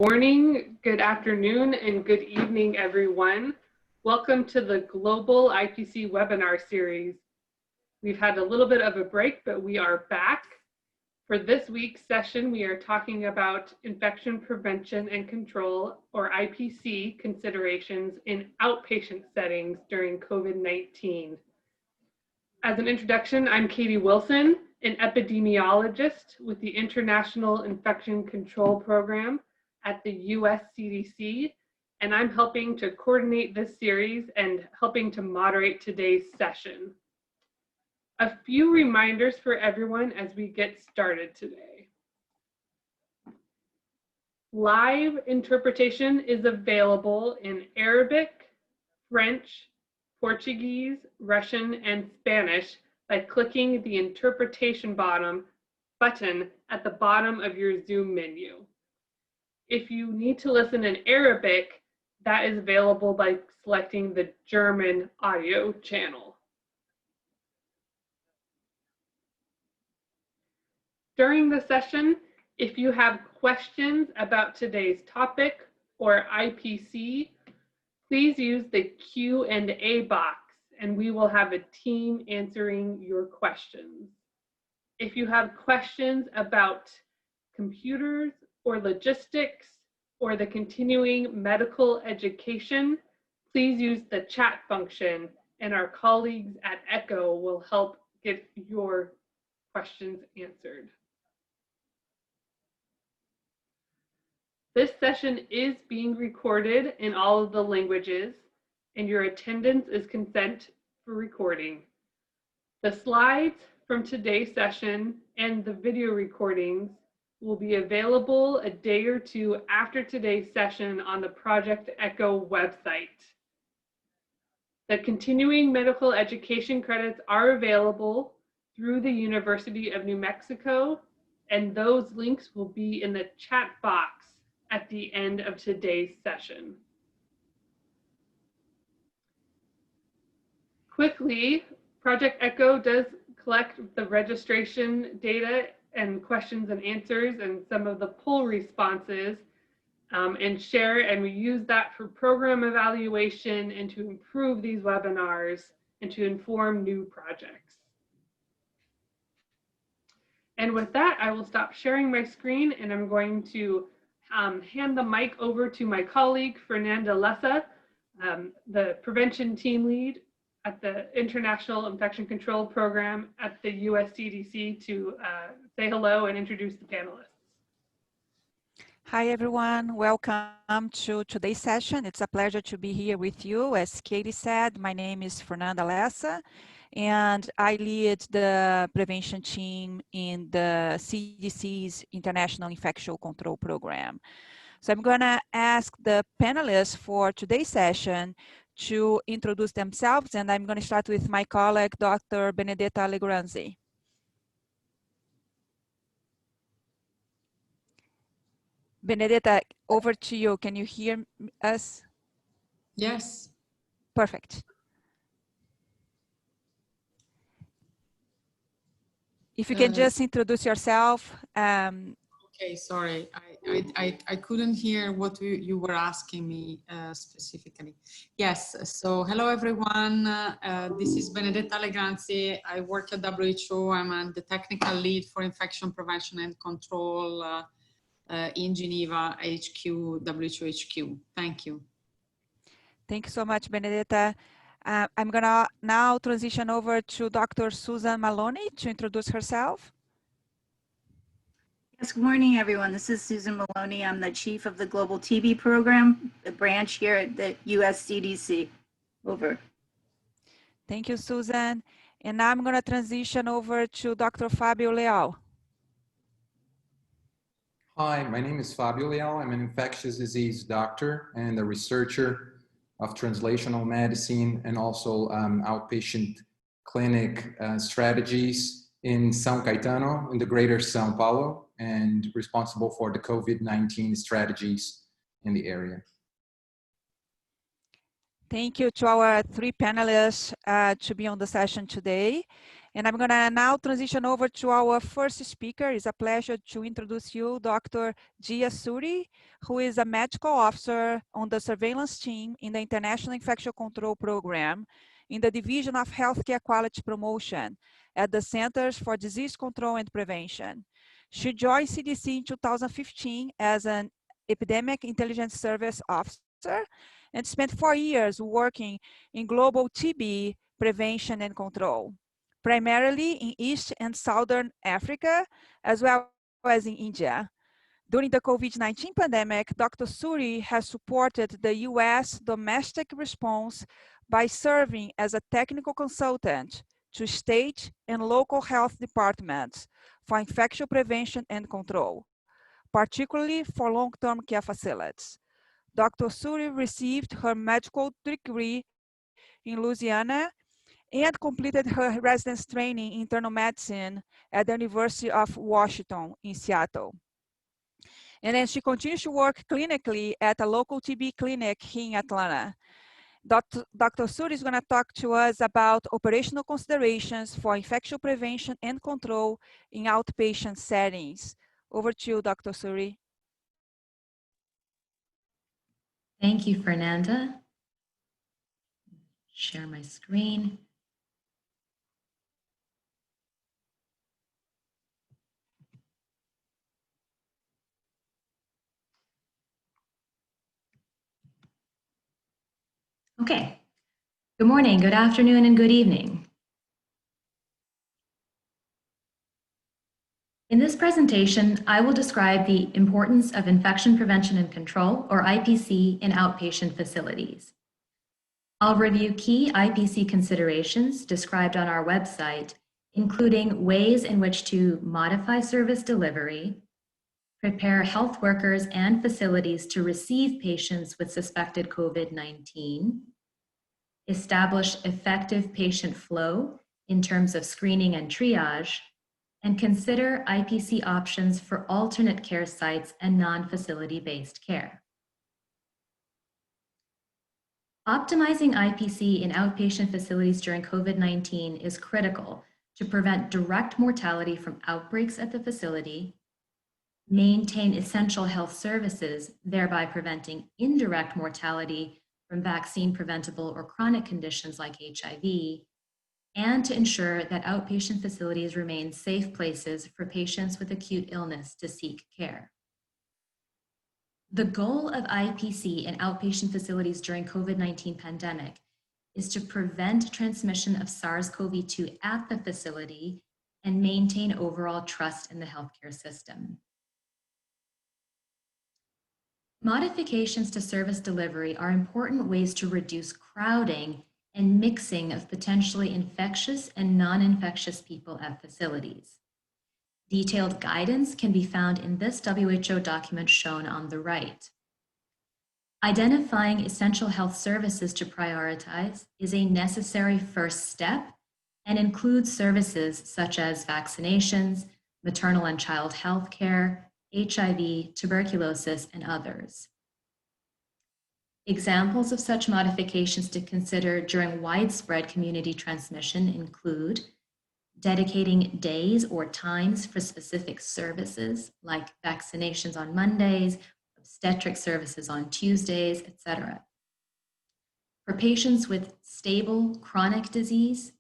Morning, good afternoon, and good evening, everyone. Welcome to the Global IPC webinar series. We've had a little bit of a break, but we are back. For this week's session, we are talking about infection prevention and control, or IPC, considerations in outpatient settings during COVID-19. As an introduction, I'm Katie Wilson, an epidemiologist with the International Infection Control Program at the US CDC, and I'm helping to coordinate this series and helping to moderate today's session. A few reminders for everyone as we get started today. Live interpretation is available in Arabic, French, Portuguese, Russian, and Spanish by clicking the interpretation button at the bottom of your Zoom menu. If you need to listen in Arabic, that is available by selecting the German audio channel. During the session, if you have questions about today's topic or IPC, please use the Q&A box and we will have a team answering your questions. If you have questions about computers or logistics or the continuing medical education, please use the chat function and our colleagues at ECHO will help get your questions answered. This session is being recorded in all of the languages, and your attendance is consent for recording. The slides from today's session and the video recordings will be available a day or two after today's session on the Project ECHO website. The continuing medical education credits are available through the University of New Mexico, and those links will be in the chat box at the end of today's session. Quickly, Project ECHO does collect the registration data and questions and answers and some of the poll responses and share, and we use that for program evaluation and to improve these webinars and to inform new projects. And with that, I will stop sharing my screen and I'm going to hand the mic over to my colleague, Fernanda Lessa, the prevention team lead at the International Infection Control Program at the US CDC, to say hello and introduce the panelists. Hi, everyone. Welcome to today's session. It's a pleasure to be here with you. As Katie said, my name is Fernanda Lessa, and I lead the prevention team in the CDC's International Infection Control Program. So I'm going to ask the panelists for today's session to introduce themselves, and I'm going to start with my colleague, Dr. Benedetta Legranzi. Benedetta, over to you. Can you hear us? Yes. Perfect. If you can just introduce yourself. Okay, sorry, I couldn't hear what you were asking me specifically. Yes, so hello everyone. This is Benedetta Legranzi. I work at WHO. I'm the technical lead for infection prevention and control in Geneva HQ, WHO HQ. Thank you. Thank you so much, Benedetta. I'm gonna now transition over to Dr. Susan Maloney to introduce herself. Yes, good morning, everyone. This is Susan Maloney. I'm the chief of the Global TB Program, the branch here at the US CDC. Over. Thank you, Susan. And now I'm gonna transition over to Dr. Fabio Leal. Hi, my name is Fabio Leal. I'm an infectious disease doctor and a researcher of translational medicine and also outpatient clinic strategies in São Caetano, in the greater São Paulo, and responsible for the COVID-19 strategies in the area. Thank you to our three panelists to be on the session today. And I'm going to now transition over to our first speaker. It's a pleasure to introduce you, Dr. Gia Suri, who is a medical officer on the surveillance team in the International Infection Control Program in the Division of Healthcare Quality Promotion at the Centers for Disease Control and Prevention. She joined CDC in 2015 as an Epidemic Intelligence Service Officer and spent 4 years working in global TB prevention and control, primarily in East and Southern Africa, as well as in India. During the COVID-19 pandemic, Dr. Suri has supported the US domestic response by serving as a technical consultant to state and local health departments for infection prevention and control, particularly for long-term care facilities. Dr. Suri received her medical degree in Louisiana and completed her residence training in internal medicine at the University of Washington in Seattle. And then she continues to work clinically at a local TB clinic here in Atlanta. Dr. Suri is going to talk to us about operational considerations for infection prevention and control in outpatient settings. Over to you, Dr. Suri. Thank you, Fernanda. Share my screen. Okay. Good morning, good afternoon, and good evening. In this presentation, I will describe the importance of infection prevention and control, or IPC, in outpatient facilities. I'll review key IPC considerations described on our website, including ways in which to modify service delivery, prepare health workers and facilities to receive patients with suspected COVID-19, establish effective patient flow in terms of screening and triage, and consider IPC options for alternate care sites and non-facility-based care. Optimizing IPC in outpatient facilities during COVID-19 is critical to prevent direct mortality from outbreaks at the facility, maintain essential health services, thereby preventing indirect mortality from vaccine-preventable or chronic conditions like HIV, and to ensure that outpatient facilities remain safe places for patients with acute illness to seek care. The goal of IPC in outpatient facilities during COVID-19 pandemic is to prevent transmission of SARS-CoV-2 at the facility and maintain overall trust in the healthcare system. Modifications to service delivery are important ways to reduce crowding and mixing of potentially infectious and non-infectious people at facilities. Detailed guidance can be found in this WHO document shown on the right. Identifying essential health services to prioritize is a necessary first step and includes services such as vaccinations, maternal and child health care, HIV, tuberculosis, and others. Examples of such modifications to consider during widespread community transmission include dedicating days or times for specific services like vaccinations on Mondays, obstetric services on Tuesdays, etc. For patients with stable chronic disease,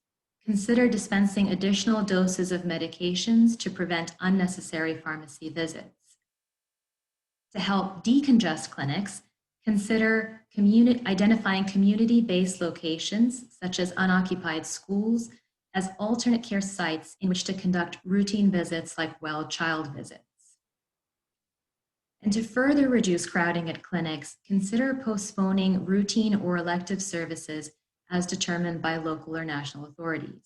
consider dispensing additional doses of medications to prevent unnecessary pharmacy visits. To help decongest clinics, consider identifying community-based locations, such as unoccupied schools, as alternate care sites in which to conduct routine visits like well child visits. And to further reduce crowding at clinics, consider postponing routine or elective services as determined by local or national authorities.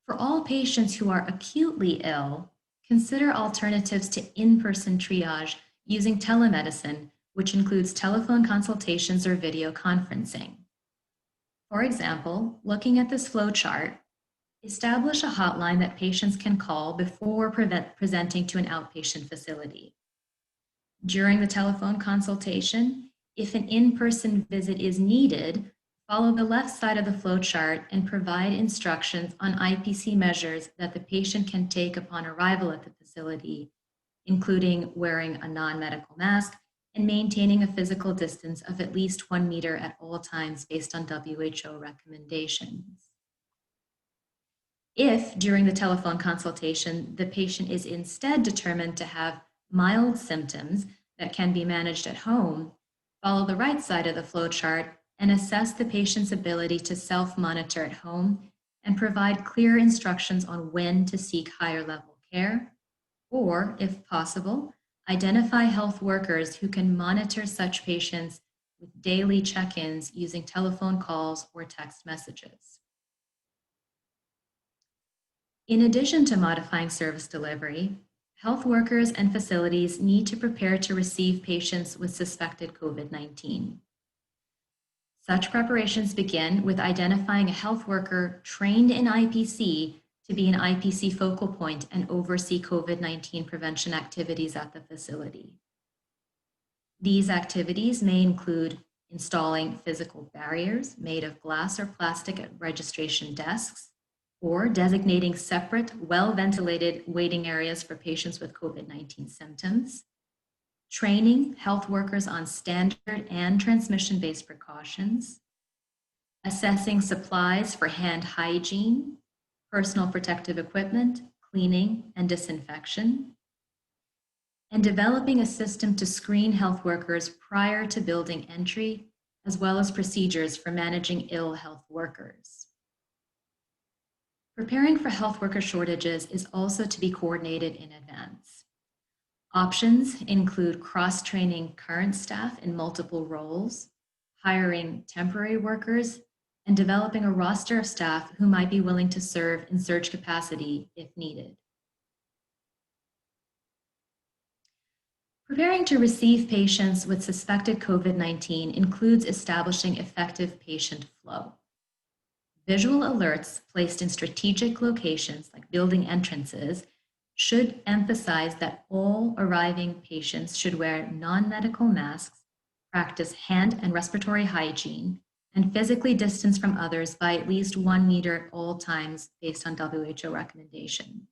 For all patients who are acutely ill, consider alternatives to in-person triage using telemedicine, which includes telephone consultations or video conferencing. For example, looking at this flow chart, establish a hotline that patients can call before presenting to an outpatient facility. During the telephone consultation, if an in-person visit is needed, Follow the left side of the flowchart and provide instructions on IPC measures that the patient can take upon arrival at the facility, including wearing a non-medical mask and maintaining a physical distance of at least 1 meter at all times based on WHO recommendations. If, during the telephone consultation, the patient is instead determined to have mild symptoms that can be managed at home, follow the right side of the flowchart and assess the patient's ability to self-monitor at home and provide clear instructions on when to seek higher level care, or, if possible, identify health workers who can monitor such patients with daily check-ins using telephone calls or text messages. In addition to modifying service delivery, health workers and facilities need to prepare to receive patients with suspected COVID-19. Such preparations begin with identifying a health worker trained in IPC to be an IPC focal point and oversee COVID-19 prevention activities at the facility. These activities may include installing physical barriers made of glass or plastic at registration desks, or designating separate, well-ventilated waiting areas for patients with COVID-19 symptoms, training health workers on standard and transmission-based precautions, assessing supplies for hand hygiene, personal protective equipment, cleaning and disinfection, and developing a system to screen health workers prior to building entry, as well as procedures for managing ill health workers. Preparing for health worker shortages is also to be coordinated in advance. Options include cross-training current staff in multiple roles, hiring temporary workers, and developing a roster of staff who might be willing to serve in surge capacity if needed. Preparing to receive patients with suspected COVID-19 includes establishing effective patient flow. Visual alerts placed in strategic locations like building entrances should emphasize that all arriving patients should wear non-medical masks, practice hand and respiratory hygiene, and physically distance from others by at least 1 meter at all times based on WHO recommendations.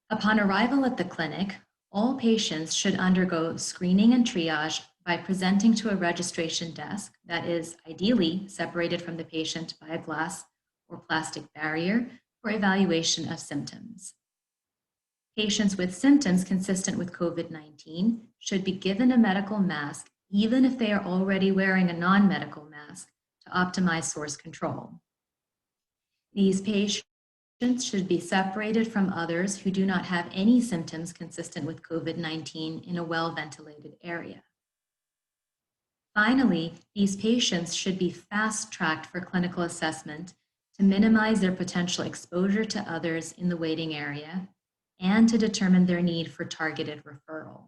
Upon arrival at the clinic, all patients should undergo screening and triage by presenting to a registration desk that is ideally separated from the patient by a glass or plastic barrier for evaluation of symptoms. Patients with symptoms consistent with COVID-19 should be given a medical mask even if they are already wearing a non-medical mask to optimize source control. These patients should be separated from others who do not have any symptoms consistent with COVID-19 in a well-ventilated area. Finally, these patients should be fast-tracked for clinical assessment to minimize their potential exposure to others in the waiting area and to determine their need for targeted referral.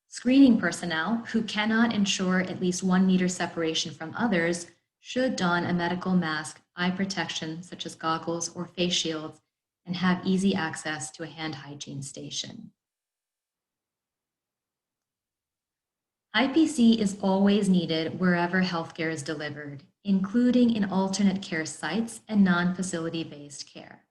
Screening personnel who cannot ensure at least 1 meter separation from others should don a medical mask, eye protection such as goggles or face shields, and have easy access to a hand hygiene station. IPC is always needed wherever healthcare is delivered, including in alternate care sites and non-facility-based care.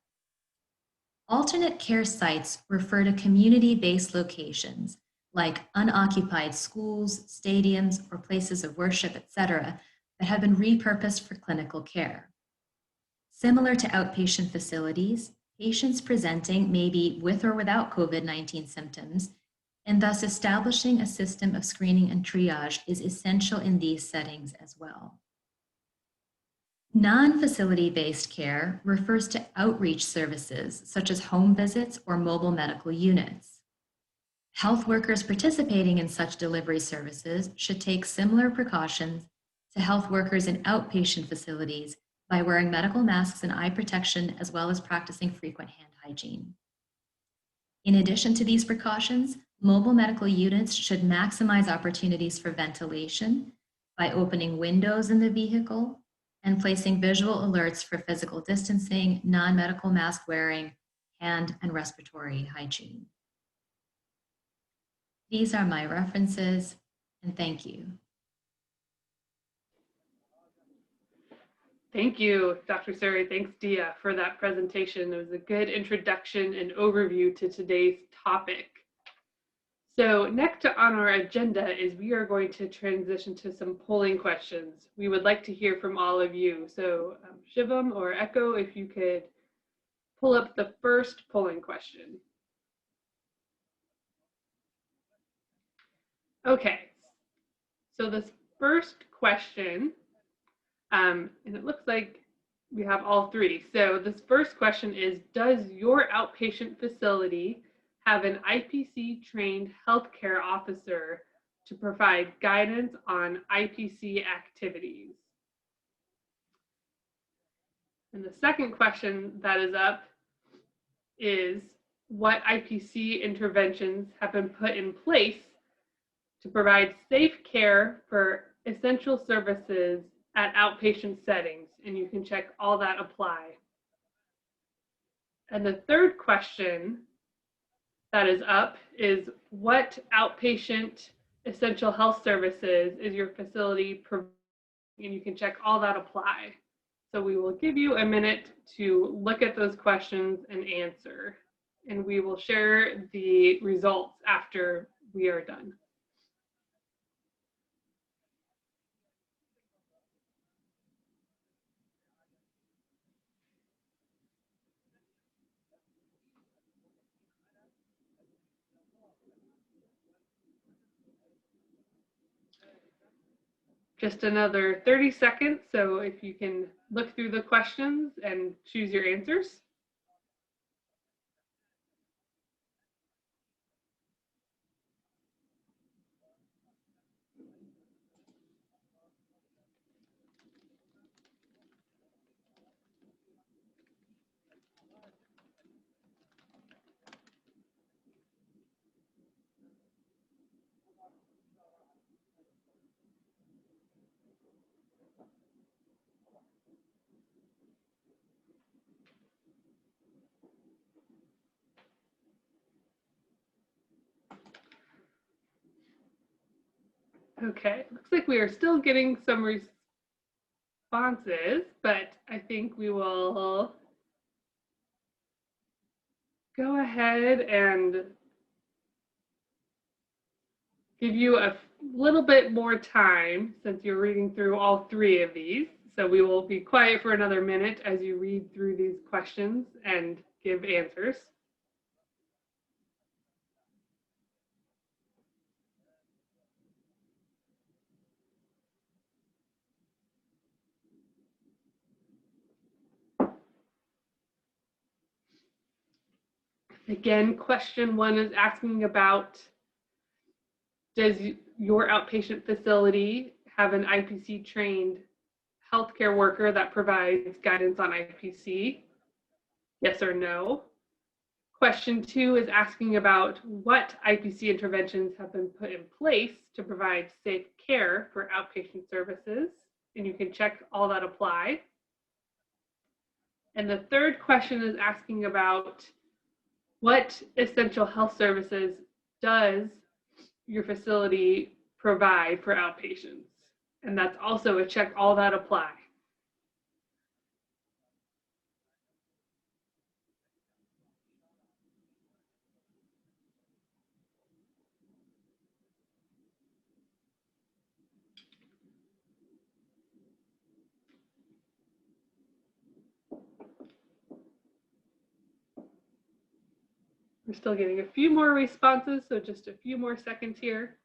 Alternate care sites refer to community-based locations like unoccupied schools, stadiums, or places of worship, etc., that have been repurposed for clinical care. Similar to outpatient facilities, patients presenting may be with or without COVID-19 symptoms, and thus establishing a system of screening and triage is essential in these settings as well. Non-facility-based care refers to outreach services such as home visits or mobile medical units. Health workers participating in such delivery services should take similar precautions to health workers in outpatient facilities by wearing medical masks and eye protection, as well as practicing frequent hand hygiene. In addition to these precautions, mobile medical units should maximize opportunities for ventilation by opening windows in the vehicle and placing visual alerts for physical distancing, non-medical mask wearing, hand and respiratory hygiene. These are my references, and thank you. Thank you, Dr. Suri. Thanks, Dia, for that presentation. It was a good introduction and overview to today's topic. So next on our agenda is we are going to transition to some polling questions. We would like to hear from all of you. So Shivam or Echo, if you could pull up the first polling question. Okay, so this first question, and it looks like we have all three. So this first question is, does your outpatient facility have an IPC trained healthcare officer to provide guidance on IPC activities? And the second question that is up is, what IPC interventions have been put in place to provide safe care for essential services at outpatient settings? And you can check all that apply. And the third question that is up is, what outpatient essential health services is your facility providing? And you can check all that apply. So we will give you a minute to look at those questions and answer. And we will share the results after we are done. Just another 30 seconds, so if you can look through the questions and choose your answers. Okay, looks like we are still getting some responses, but I think we will go ahead and give you a little bit more time since you're reading through all three of these. So we will be quiet for another minute as you read through these questions and give answers. Again, question one is asking about, does your outpatient facility have an IPC trained healthcare worker that provides guidance on IPC? Yes or no? Question two is asking about what IPC interventions have been put in place to provide safe care for outpatient services, and you can check all that apply. And the third question is asking about, what essential health services does your facility provide for outpatients? And that's also a check all that apply. We're still getting a few more responses, so just a few more seconds here.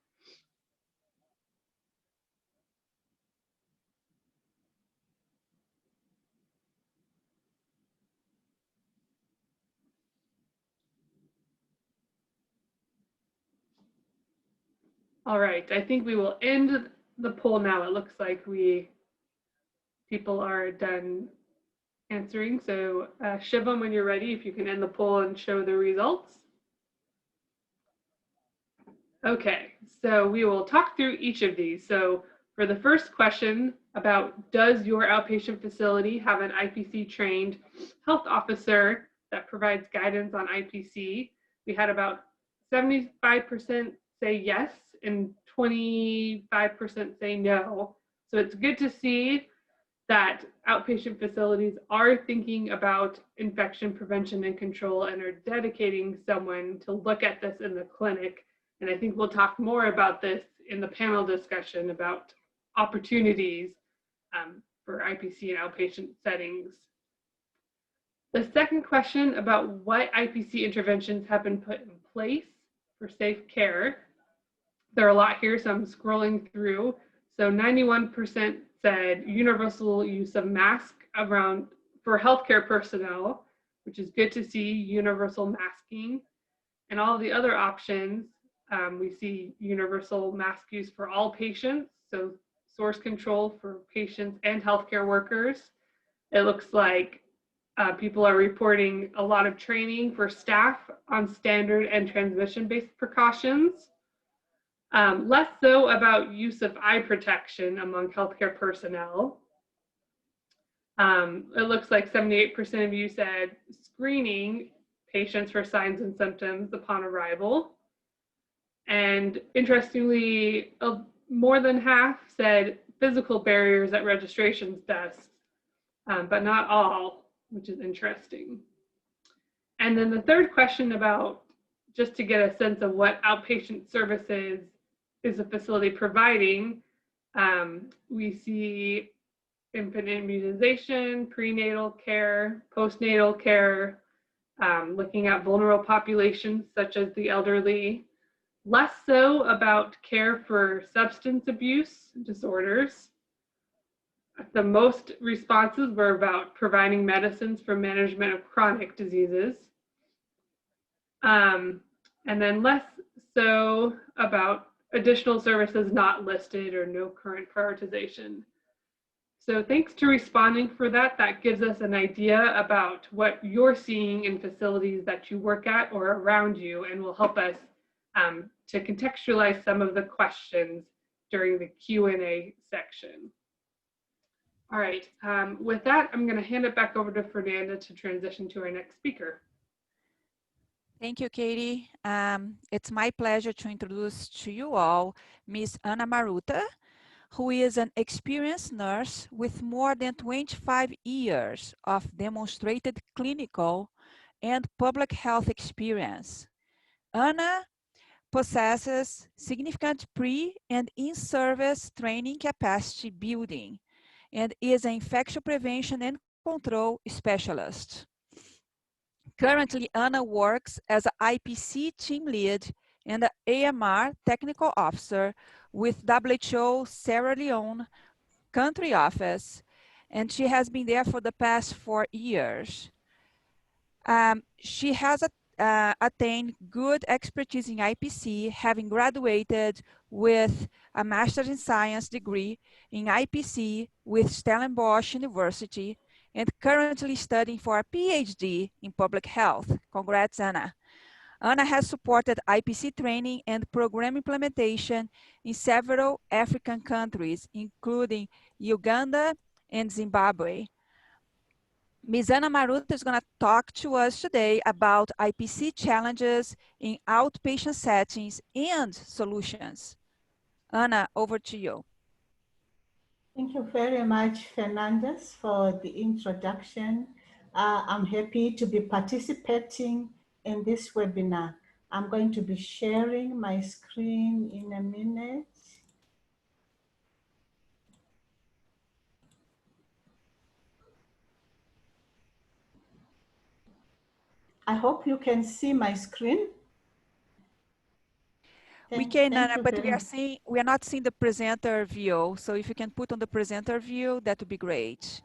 All right, I think we will end the poll now. It looks like people are done answering. So Shivam, when you're ready, if you can end the poll and show the results. Okay, so we will talk through each of these. So for the first question about, does your outpatient facility have an IPC trained health officer that provides guidance on IPC? We had about 75% say yes and 25% say no. So it's good to see that outpatient facilities are thinking about infection prevention and control and are dedicating someone to look at this in the clinic. And I think we'll talk more about this in the panel discussion about opportunities for IPC in outpatient settings. The second question about what IPC interventions have been put in place for safe care. There are a lot here, so I'm scrolling through. So 91% said universal use of mask for healthcare personnel, which is good to see, universal masking. And all the other options, we see universal mask use for all patients, so source control for patients and healthcare workers. It looks like people are reporting a lot of training for staff on standard and transmission-based precautions. Less so about use of eye protection among healthcare personnel. It looks like 78% of you said screening patients for signs and symptoms upon arrival. And interestingly, more than half said physical barriers at registrations desks, but not all, which is interesting. And then the third question about, just to get a sense of what outpatient services is a facility providing, we see infant immunization, prenatal care, postnatal care, looking at vulnerable populations such as the elderly, less so about care for substance abuse disorders. The most responses were about providing medicines for management of chronic diseases. And then less so about additional services not listed or no current prioritization. So thanks to responding for that. That gives us an idea about what you're seeing in facilities that you work at or around you, and will help us to contextualize some of the questions during the Q&A section. All right, with that, I'm going to hand it back over to Fernanda to transition to our next speaker. Thank you, Katie. It's my pleasure to introduce to you all Ms. Ana Maruta, who is an experienced nurse with more than 25 years of demonstrated clinical and public health experience. Ana possesses significant pre- and in-service training capacity building and is an infection prevention and control specialist. Currently, Ana works as an IPC team lead and an AMR technical officer with WHO Sierra Leone country office, and she has been there for the past 4 years. She has attained good expertise in IPC, having graduated with a Master's in Science degree in IPC with Stellenbosch University, and currently studying for a PhD in public health. Congrats, Ana. Ana has supported IPC training and program implementation in several African countries, including Uganda and Zimbabwe. Ms. Ana Maruta is going to talk to us today about IPC challenges in outpatient settings and solutions. Ana, over to you. Thank you very much, Fernandez, for the introduction. I'm happy to be participating in this webinar. I'm going to be sharing my screen in a minute. I hope you can see my screen. We can, Ana, but we are not seeing the presenter view. So if you can put on the presenter view, that would be great.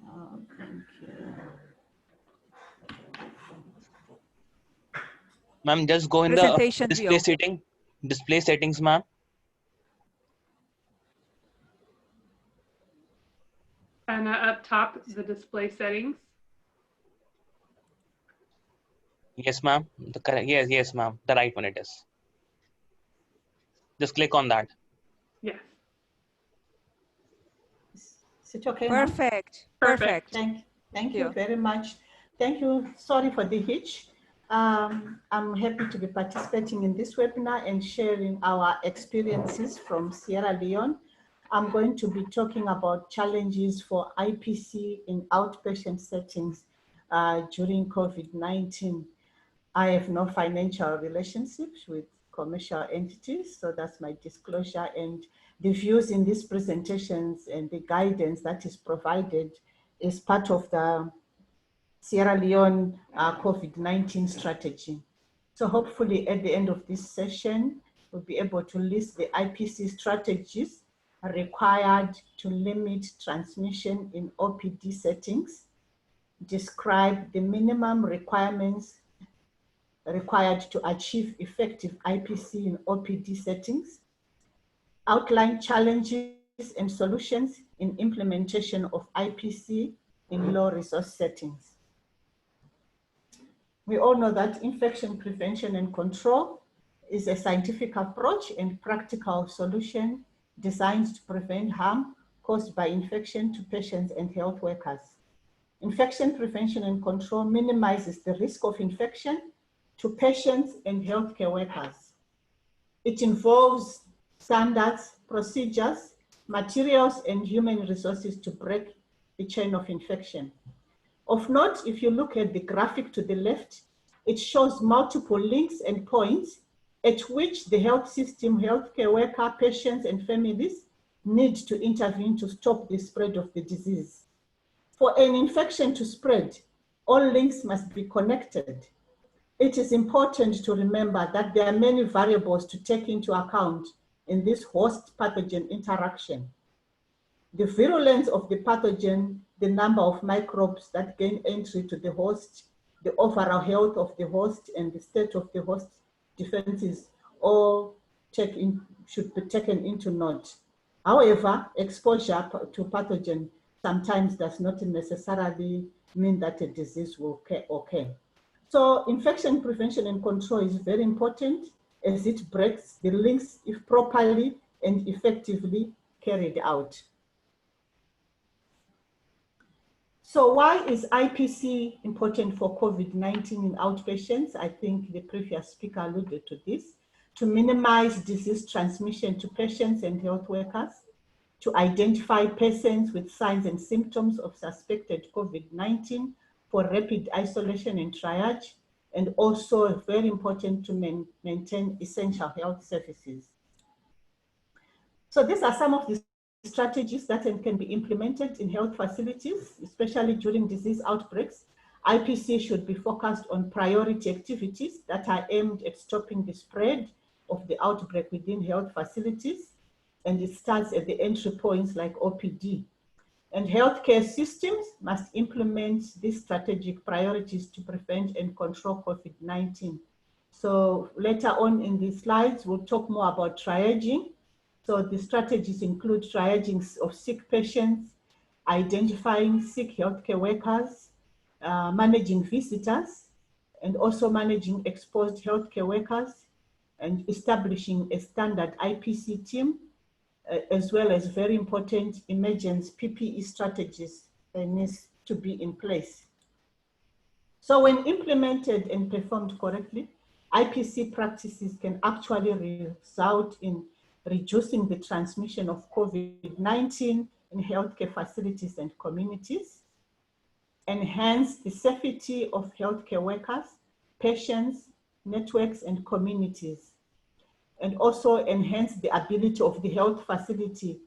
Oh, thank you. Ma'am, just go in the display settings, ma'am. And up top, the display settings. Yes, ma'am. The correct. Yes, ma'am. The right one it is. Just click on that. Yes. Is it okay Perfect. now? Perfect. Thank you very much. Thank you. Sorry for the hitch. I'm happy to be participating in this webinar and sharing our experiences from Sierra Leone. I'm going to be talking about challenges for IPC in outpatient settings during COVID-19. I have no financial relationships with commercial entities, so that's my disclosure. And the views in these presentations and the guidance that is provided is part of the Sierra Leone COVID-19 strategy. So hopefully at the end of this session, we'll be able to list the IPC strategies required to limit transmission in OPD settings, describe the minimum requirements required to achieve effective IPC in OPD settings, outline challenges and solutions in implementation of IPC in low resource settings. We all know that infection prevention and control is a scientific approach and practical solution designed to prevent harm caused by infection to patients and health workers. Infection prevention and control minimizes the risk of infection to patients and healthcare workers. It involves standards, procedures, materials, and human resources to break the chain of infection. Of note, if you look at the graphic to the left, it shows multiple links and points at which the health system, healthcare worker, patients, and families need to intervene to stop the spread of the disease. For an infection to spread, all links must be connected. It is important to remember that there are many variables to take into account in this host-pathogen interaction. The virulence of the pathogen, the number of microbes that gain entry to the host, the overall health of the host, and the state of the host defenses all should be taken into note. However, exposure to pathogen sometimes does not necessarily mean that a disease will occur. So infection prevention and control is very important as it breaks the links if properly and effectively carried out. So why is IPC important for COVID-19 in outpatients? I think the previous speaker alluded to this. To minimize disease transmission to patients and health workers, to identify patients with signs and symptoms of suspected COVID-19 for rapid isolation and triage, and also very important to maintain essential health services. So these are some of the strategies that can be implemented in health facilities, especially during disease outbreaks. IPC should be focused on priority activities that are aimed at stopping the spread of the outbreak within health facilities, and it starts at the entry points like OPD. And healthcare systems must implement these strategic priorities to prevent and control COVID-19. So later on in the slides, we'll talk more about triaging. So the strategies include triaging of sick patients, identifying sick healthcare workers, managing visitors, and also managing exposed healthcare workers, and establishing a standard IPC team, as well as very important emergence PPE strategies that needs to be in place. So when implemented and performed correctly, IPC practices can actually result in reducing the transmission of COVID-19 in healthcare facilities and communities, enhance the safety of healthcare workers, patients, networks, and communities, and also enhance the ability of the health facility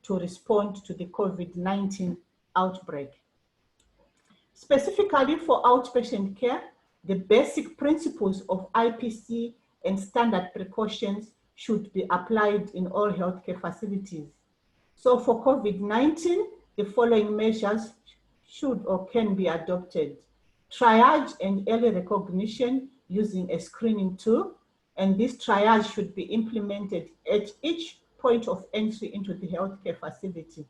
to respond to the COVID-19 outbreak. Specifically for outpatient care, the basic principles of IPC and standard precautions should be applied in all healthcare facilities. So for COVID-19, the following measures should or can be adopted. Triage and early recognition using a screening tool, and this triage should be implemented at each point of entry into the healthcare facility.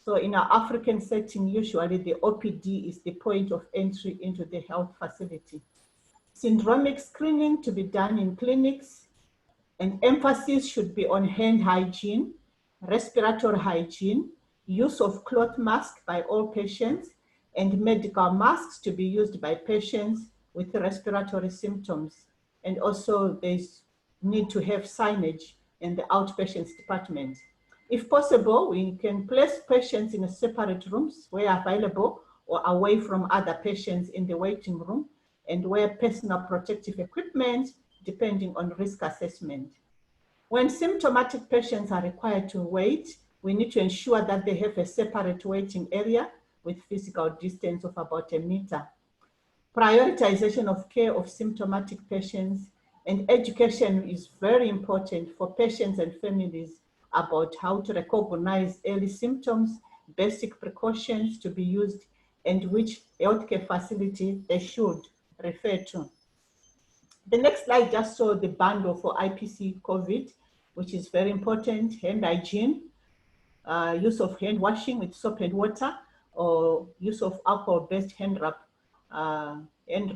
So in our African setting, usually the OPD is the point of entry into the health facility. Syndromic screening to be done in clinics, and emphasis should be on hand hygiene, respiratory hygiene, use of cloth masks by all patients, and medical masks to be used by patients with respiratory symptoms. And also there's need to have signage in the outpatients department. If possible, we can place patients in separate rooms where available or away from other patients in the waiting room, and wear personal protective equipment depending on risk assessment. When symptomatic patients are required to wait, we need to ensure that they have a separate waiting area with physical distance of about 1 meter. Prioritization of care of symptomatic patients and education is very important for patients and families about how to recognize early symptoms, basic precautions to be used, and which healthcare facility they should refer to. The next slide just saw the bundle for IPC COVID, which is very important: hand hygiene, use of hand washing with soap and water, or use of alcohol-based hand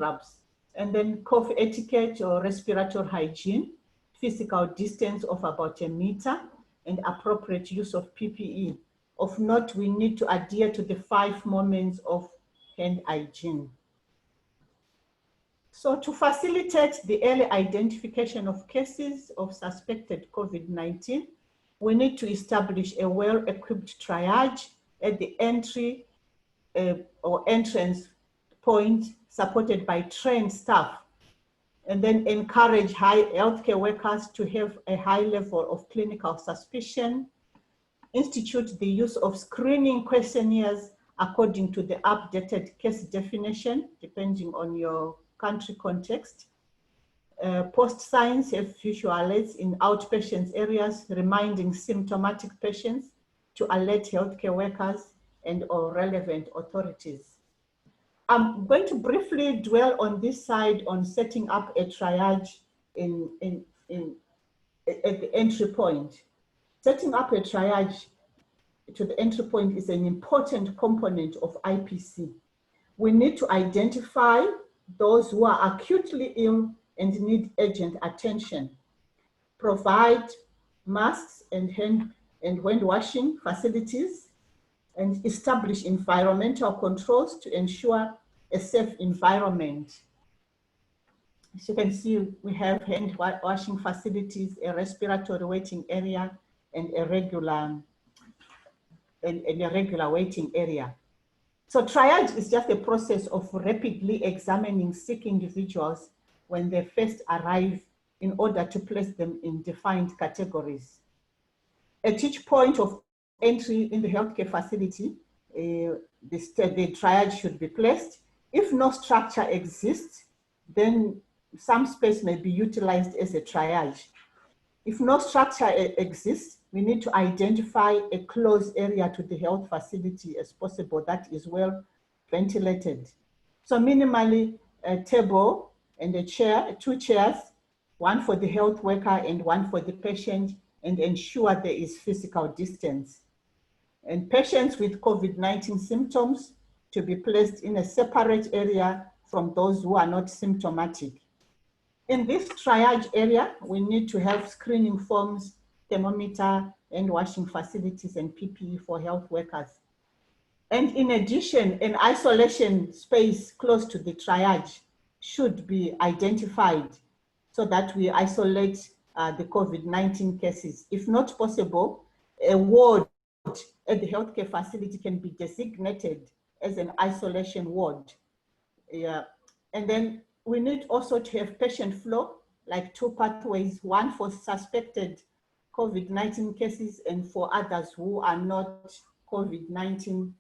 rubs. And then cough etiquette or respiratory hygiene, physical distance of about 1 meter, and appropriate use of PPE. Of note, we need to adhere to the 5 moments of hand hygiene. So to facilitate the early identification of cases of suspected COVID-19, we need to establish a well-equipped triage at the entry or entrance point, supported by trained staff, and then encourage healthcare workers to have a high level of clinical suspicion, institute the use of screening questionnaires according to the updated case definition, depending on your country context. Post signs have visual alerts in outpatient areas, reminding symptomatic patients to alert healthcare workers and or relevant authorities. I'm going to briefly dwell on this side on setting up a triage at the entry point. Setting up a triage to the entry point is an important component of IPC. We need to identify those who are acutely ill and need urgent attention, provide masks and hand washing facilities, and establish environmental controls to ensure a safe environment. As you can see, we have hand washing facilities, a respiratory waiting area, and a regular waiting area. So triage is just a process of rapidly examining sick individuals when they first arrive in order to place them in defined categories. At each point of entry in the healthcare facility, the triage should be placed. If no structure exists, then some space may be utilized as a triage. If no structure exists, we need to identify a closed area to the health facility as possible that is well ventilated. So minimally a table and a chair, 2 chairs, one for the health worker and one for the patient, and ensure there is physical distance. And patients with COVID-19 symptoms to be placed in a separate area from those who are not symptomatic. In this triage area, we need to have screening forms, thermometer, and washing facilities, and PPE for health workers. And in addition, an isolation space close to the triage should be identified so that we isolate the COVID-19 cases. If not possible, a ward at the healthcare facility can be designated as an isolation ward. Yeah. And then we need also to have patient flow, like 2 pathways, one for suspected COVID-19 cases and for others who are not COVID-19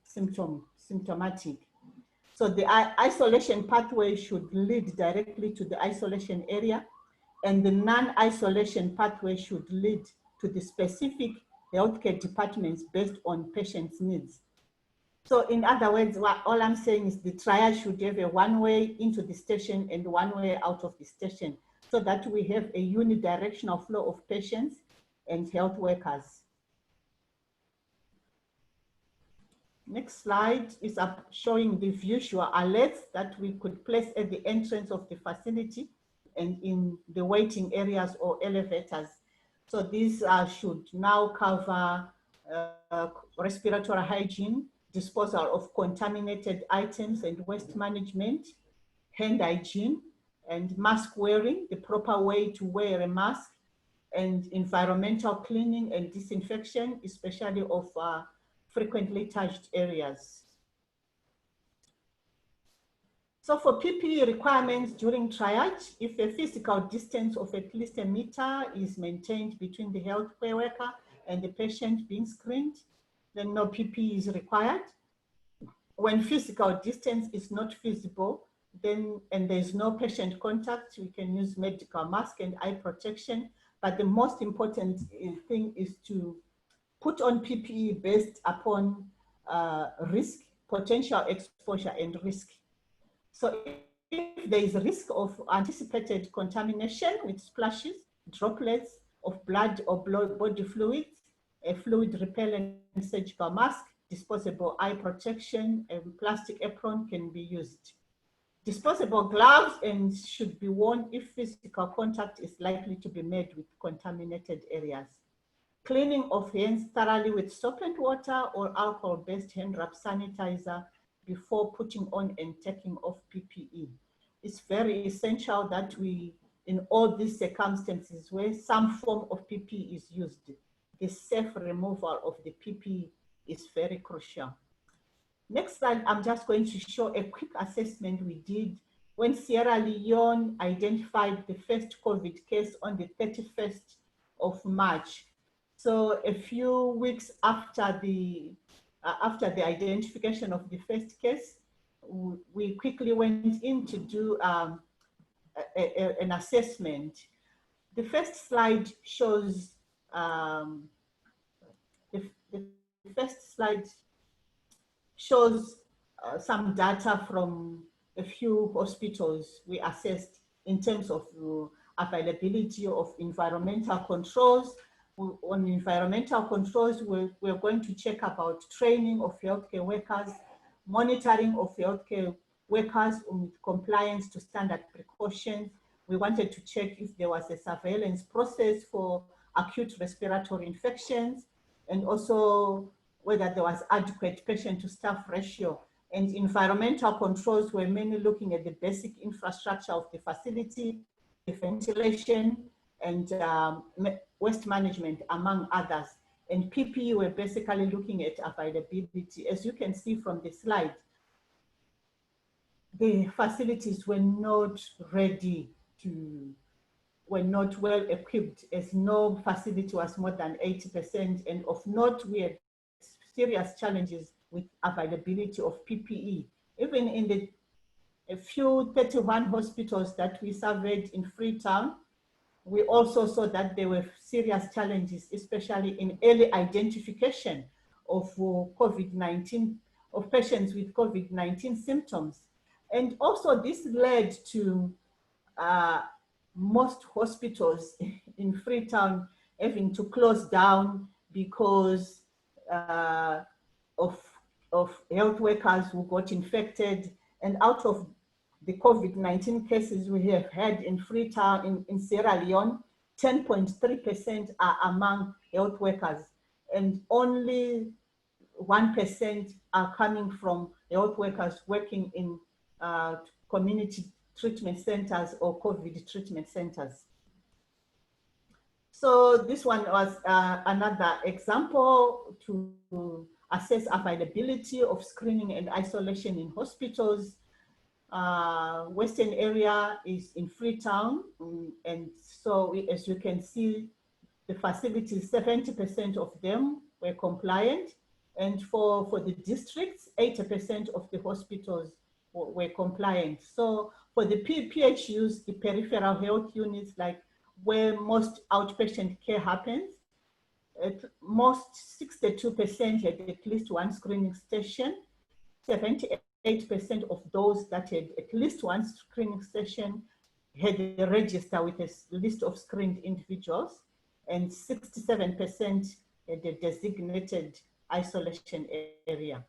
symptomatic. So the isolation pathway should lead directly to the isolation area, and the non-isolation pathway should lead to the specific healthcare departments based on patients' needs. So in other words, all I'm saying is the triage should have a one-way into the station and one-way out of the station, so that we have a unidirectional flow of patients and health workers. Next slide is showing the visual alerts that we could place at the entrance of the facility and in the waiting areas or elevators. So these should now cover respiratory hygiene, disposal of contaminated items and waste management, hand hygiene, and mask wearing, the proper way to wear a mask, and environmental cleaning and disinfection, especially of frequently touched areas. So for PPE requirements during triage, if a physical distance of at least 1 meter is maintained between the healthcare worker and the patient being screened, then no PPE is required. When physical distance is not feasible, then and there's no patient contact, we can use medical mask and eye protection. But the most important thing is to put on PPE based upon risk, potential exposure and risk. So if there is a risk of anticipated contamination with splashes, droplets of blood or body fluids, a fluid repellent surgical mask, disposable eye protection, and plastic apron can be used. Disposable gloves and should be worn if physical contact is likely to be made with contaminated areas. Cleaning of hands thoroughly with soap and water or alcohol-based hand rub sanitizer before putting on and taking off PPE. It's very essential that we, in all these circumstances where some form of PPE is used, the safe removal of the PPE is very crucial. Next slide, I'm just going to show a quick assessment we did when Sierra Leone identified the first COVID case on the 31st of March. So a few weeks after the identification of the first case, we quickly went in to do an assessment. The first slide shows some data from a few hospitals we assessed in terms of availability of environmental controls. On environmental controls, we're going to check about training of healthcare workers, monitoring of healthcare workers with compliance to standard precautions. We wanted to check if there was a surveillance process for acute respiratory infections, and also whether there was adequate patient to staff ratio. And environmental controls were mainly looking at the basic infrastructure of the facility, the ventilation, and waste management, among others. And PPE were basically looking at availability. As you can see from the slide, the facilities were not ready to, were not well equipped, as no facility was more than 80%. And of note, we had serious challenges with availability of PPE. Even in a few 31 hospitals that we surveyed in Freetown, we also saw that there were serious challenges, especially in early identification of COVID-19, of patients with COVID-19 symptoms. And also this led to most hospitals in Freetown having to close down because of health workers who got infected. And out of the COVID-19 cases we have had in Freetown, in Sierra Leone, 10.3% are among health workers, and only 1% are coming from health workers working in community treatment centers or COVID treatment centers. So this one was another example to assess availability of screening and isolation in hospitals. Western area is in Freetown, and so as you can see, the facilities, 70% of them were compliant, and for the districts, 80% of the hospitals were compliant. So for the PHUs, the peripheral health units, like where most outpatient care happens, most 62% had at least one screening station. 78% of those that had at least one screening station had a register with a list of screened individuals, and 67% had a designated isolation area.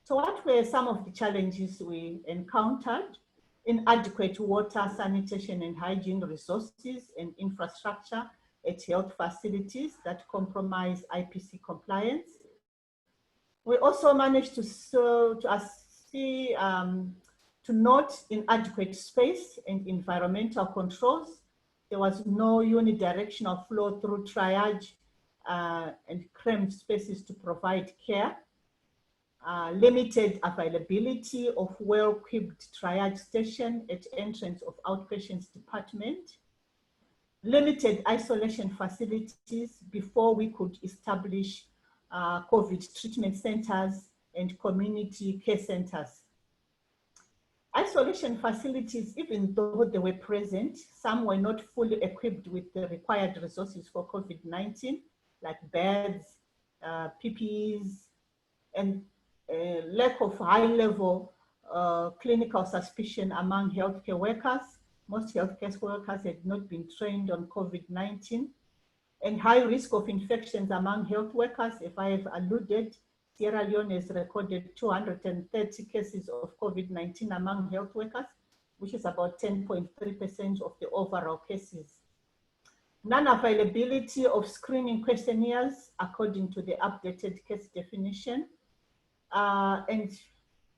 So what were some of the challenges we encountered? Inadequate water, sanitation, and hygiene resources and infrastructure at health facilities that compromise IPC compliance. We also managed to note inadequate space and environmental controls There was no unidirectional flow through triage and cramped spaces to provide care. Limited availability of well-equipped triage station at entrance of outpatients department. Limited isolation facilities before we could establish COVID treatment centers and community care centers. Isolation facilities, even though they were present, some were not fully equipped with the required resources for COVID-19, like beds, PPEs, and lack of high-level clinical suspicion among healthcare workers. Most healthcare workers had not been trained on COVID-19, and high risk of infections among health workers. If I have alluded, Sierra Leone has recorded 230 cases of COVID-19 among health workers, which is about 10.3% of the overall cases. Non-availability of screening questionnaires according to the updated case definition, and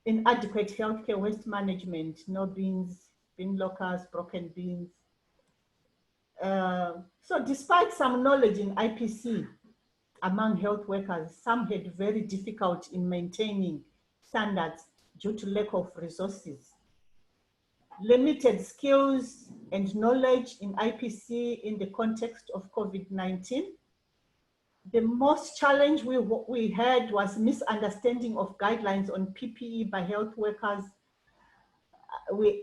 inadequate healthcare waste management, no bins, bin lockers, broken bins. So despite some knowledge in IPC among health workers, some had very difficult in maintaining standards due to lack of resources. Limited skills and knowledge in IPC in the context of COVID-19. The most challenge we had was misunderstanding of guidelines on PPE by health workers.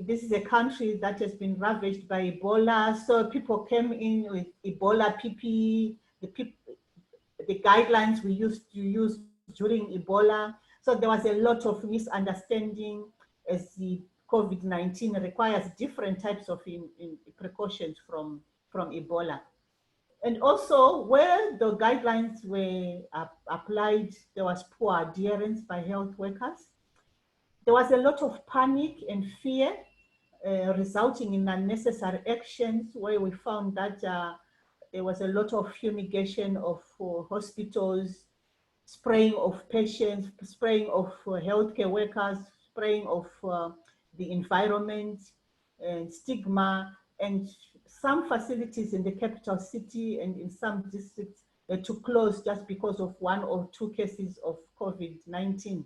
This is a country that has been ravaged by Ebola, so people came in with Ebola PPE, the guidelines we used to use during Ebola. So there was a lot of misunderstanding, as the COVID-19 requires different types of precautions from Ebola. And also, where the guidelines were applied, there was poor adherence by health workers. There was a lot of panic and fear, resulting in unnecessary actions, where we found that there was a lot of fumigation of hospitals, spraying of patients, spraying of healthcare workers, spraying of the environment, and stigma, and some facilities in the capital city and in some districts to close just because of 1 or 2 cases of COVID-19.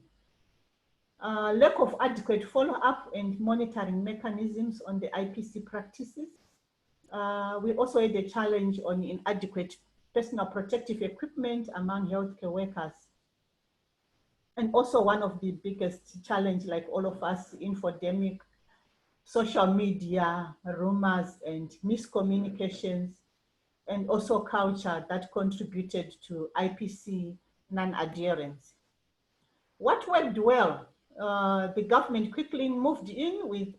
Lack of adequate follow-up and monitoring mechanisms on the IPC practices. We also had a challenge on inadequate personal protective equipment among healthcare workers. And also one of the biggest challenge, like all of us, infodemic, social media, rumors, and miscommunications, and also culture that contributed to IPC non-adherence. What worked well? The government quickly moved in with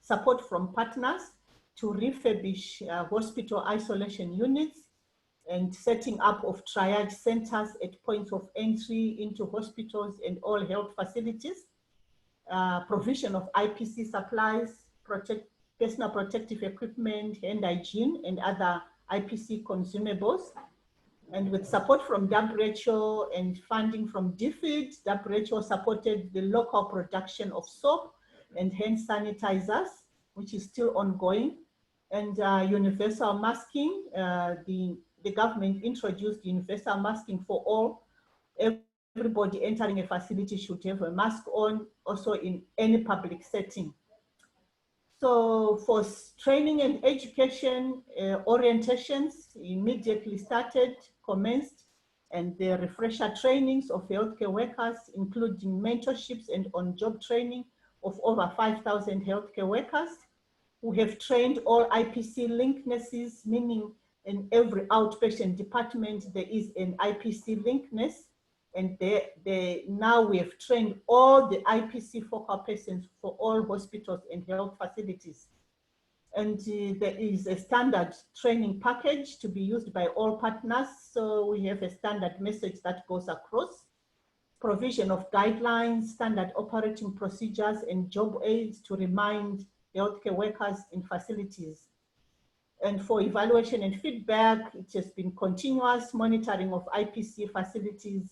support from partners to refurbish hospital isolation units and setting up of triage centers at points of entry into hospitals and all health facilities. Provision of IPC supplies, personal protective equipment, hand hygiene, and other IPC consumables. And with support from WHO and funding from DFID, WHO supported the local production of soap and hand sanitizers, which is still ongoing. And universal masking, the government introduced universal masking for all. Everybody entering a facility should have a mask on, also in any public setting. So for training and education, orientations immediately started, commenced, and the refresher trainings of healthcare workers, including mentorships and on-job training of over 5,000 healthcare workers who have trained all IPC linknesses, meaning in every outpatient department, there is an IPC linkness. And now we have trained all the IPC focal persons for all hospitals and health facilities. And there is a standard training package to be used by all partners. So we have a standard message that goes across. Provision of guidelines, standard operating procedures, and job aids to remind healthcare workers in facilities. And for evaluation and feedback, it has been continuous monitoring of IPC facilities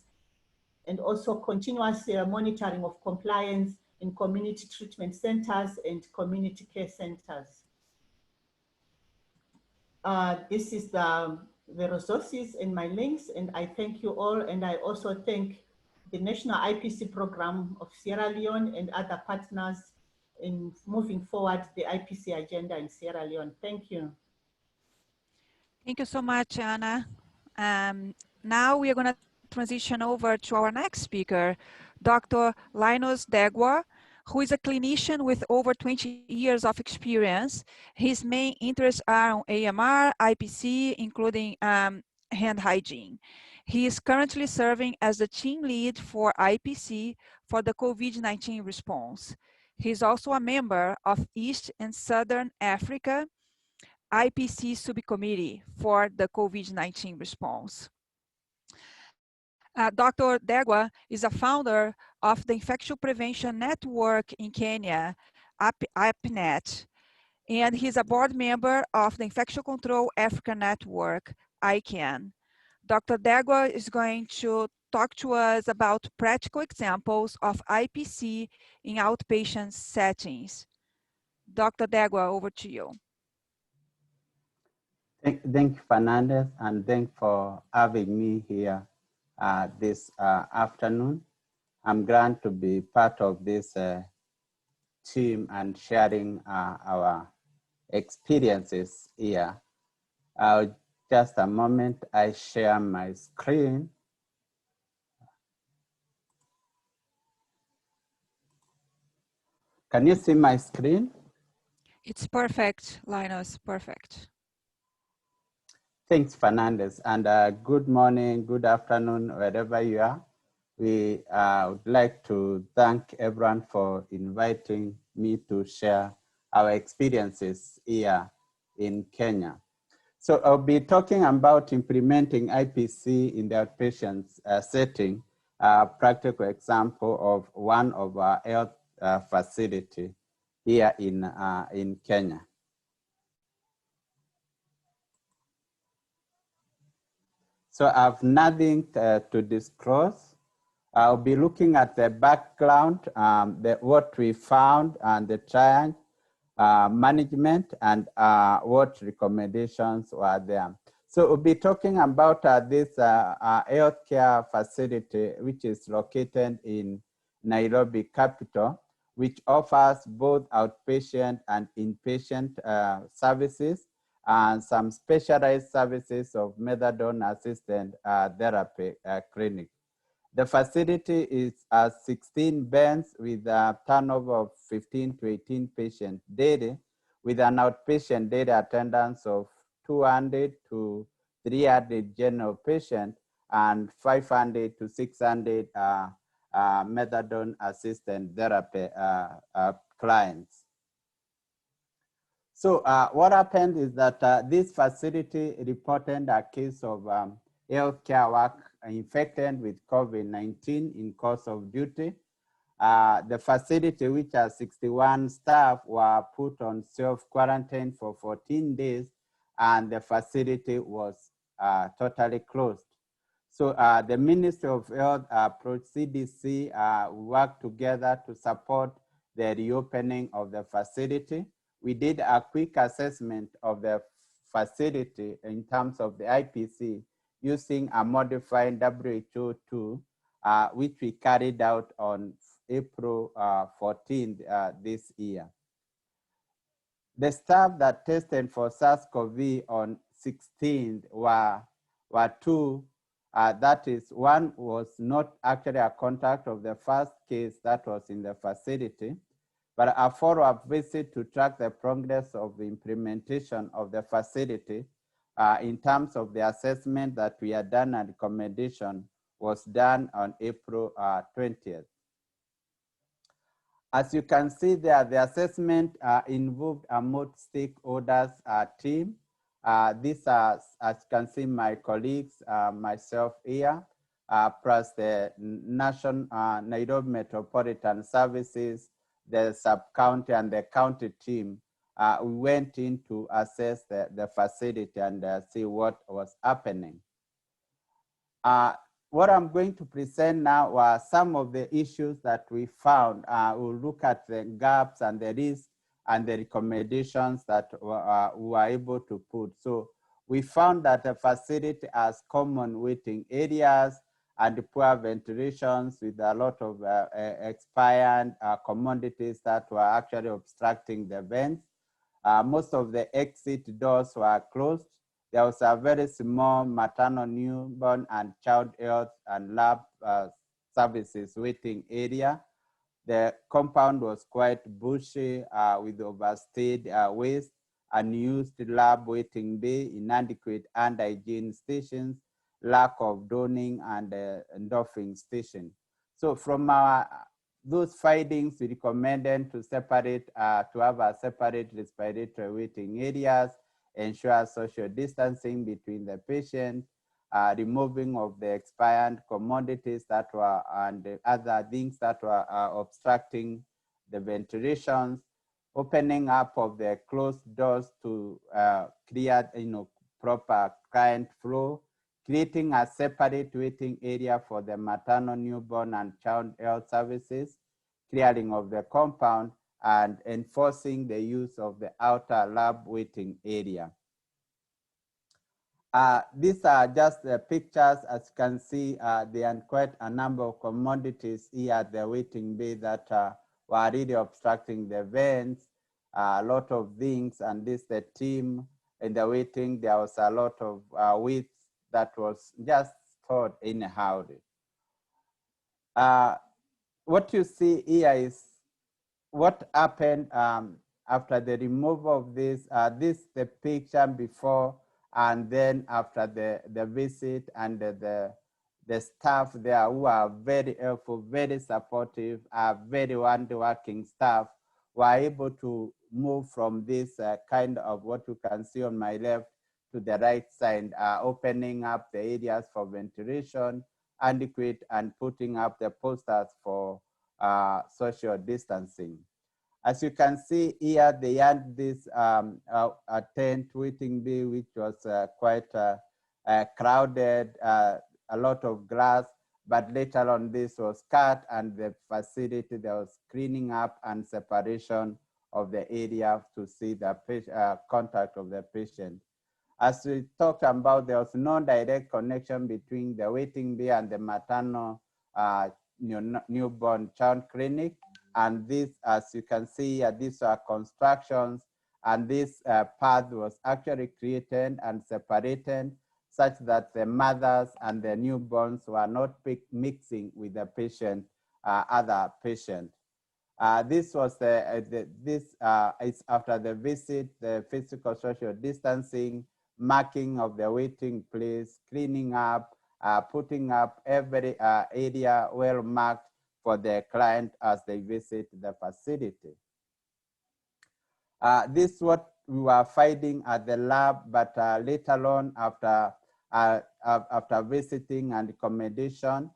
and also continuous monitoring of compliance in community treatment centers and community care centers. This is the resources and my links, and I thank you all. And I also thank the National IPC Program of Sierra Leone and other partners in moving forward the IPC agenda in Sierra Leone. Thank you. Thank you so much, Anna. Now we are going to transition over to our next speaker, Dr. Linus Degwa, who is a clinician with over 20 years of experience. His main interests are on AMR, IPC, including hand hygiene. He is currently serving as the team lead for IPC for the COVID-19 response. He is also a member of East and Southern Africa IPC subcommittee for the COVID-19 response. Dr. Degwa is a founder of the Infection Prevention Network in Kenya, IPNet, and he's a board member of the Infection Control Africa Network, ICANN. Dr. Degwa is going to talk to us about practical examples of IPC in outpatient settings. Dr. Degwa, over to you. Thank you, Fernandez, and thank for having me here this afternoon. I'm glad to be part of this team and sharing our experiences here. Just a moment, I share my screen. Can you see my screen? It's perfect, Linus, perfect. Thanks, Fernandez, and good morning, good afternoon, wherever you are. We would like to thank everyone for inviting me to share our experiences here in Kenya. So I'll be talking about implementing IPC in the outpatient setting, a practical example of one of our health facility here in Kenya. So I have nothing to disclose. I'll be looking at the background, what we found and the trial management and what recommendations were there. So we'll be talking about this healthcare facility, which is located in Nairobi capital, which offers both outpatient and inpatient services and some specialized services of methadone-assisted therapy clinic. The facility is 16 beds with a turnover of 15 to 18 patients daily, with an outpatient daily attendance of 200 to 300 general patients and 500 to 600 methadone-assisted therapy clients. So what happened is that this facility reported a case of healthcare worker infected with COVID-19 in course of duty. The facility, which has 61 staff, were put on self-quarantine for 14 days, and the facility was totally closed. So the Ministry of Health approached CDC, worked together to support the reopening of the facility. We did a quick assessment of the facility in terms of the IPC using a modified WHO tool, which we carried out on April 14th this year. The staff that tested for SARS-CoV on 16th were two. That is, one was not actually a contact of the first case that was in the facility, but a follow-up visit to track the progress of the implementation of the facility in terms of the assessment that we had done and recommendation was done on April 20th. As you can see there, the assessment involved a multi-stakeholders team. These are, as you can see, my colleagues, myself here, plus the National Nairobi Metropolitan Services, the sub-county and the county team. We went in to assess the facility and see what was happening. What I'm going to present now are some of the issues that we found. We'll look at the gaps and the risks and the recommendations that we were able to put. So we found that the facility has common waiting areas and poor ventilations with a lot of expired commodities that were actually obstructing the vents. Most of the exit doors were closed. There was a very small maternal, newborn, and child health and lab services waiting area. The compound was quite bushy with overstayed waste, unused lab waiting bay, inadequate hand hygiene stations, lack of donning and doffing station. So from those findings, we recommended to separate, to have a separate respiratory waiting areas, ensure social distancing between the patient, removing of the expired commodities that were and other things that were obstructing the ventilations, opening up of the closed doors to clear, proper client flow, creating a separate waiting area for the maternal, newborn, and child health services, clearing of the compound, and enforcing the use of the outer lab waiting area. These are just the pictures. As you can see, there are quite a number of commodities here at the waiting bay that were really obstructing the vents, a lot of things, and this the team in the waiting, there was a lot of waste that was just stored in a hurry. What you see here is what happened after the removal of this. This the picture before and then after the visit, and the staff there who are very helpful, very supportive, very hard-working staff were able to move from this kind of what you can see on my left to the right side, opening up the areas for ventilation, adequate, and putting up the posters for social distancing. As you can see here, they had this a tent waiting bay, which was quite crowded, a lot of glass, but later on this was cut, and the facility, there was cleaning up and separation of the area to see the contact of the patient. As we talked about, there was no direct connection between the waiting bay and the maternal newborn child clinic. And this, as you can see, these are constructions, and this path was actually created and separated such that the mothers and the newborns were not mixing with the patient, other patient. This was this is after the visit, the physical social distancing, marking of the waiting place, cleaning up, putting up every area well marked for the client as they visit the facility. This is what we were finding at the lab, but later on, after visiting and accommodation,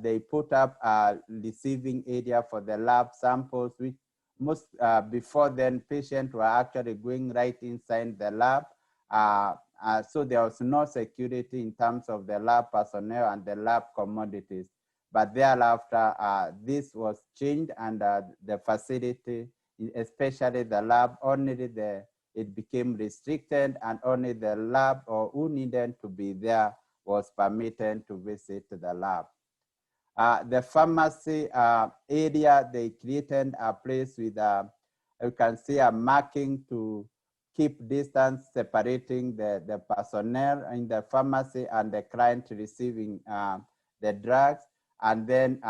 they put up a receiving area for the lab samples, which most before then patients were actually going right inside the lab. So there was no security in terms of the lab personnel and the lab commodities. But thereafter, this was changed, and the facility, especially the lab, it became restricted, and only the lab or who needed to be there was permitted to visit the lab. The pharmacy area, they created a place with, you can see a marking to keep distance, separating the personnel in the pharmacy and the client receiving the drugs, and then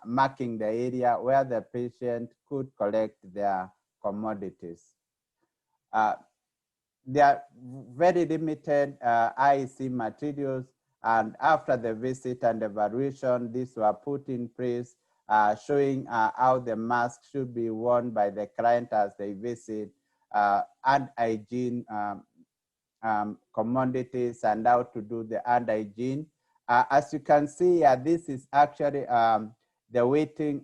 marking the area where the patient could collect their commodities. There are very limited IEC materials, and after the visit and evaluation, these were put in place, showing how the mask should be worn by the client as they visit, hand hygiene commodities, and how to do the hand hygiene. As you can see, this is actually the waiting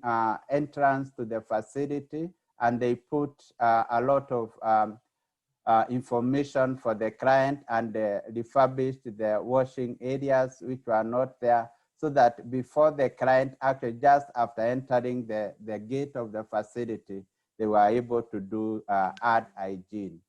entrance to the facility, and they put a lot of information for the client, and refurbished the washing areas which were not there, so that before the client, actually just after entering the gate of the facility, they were able to do hand hygiene.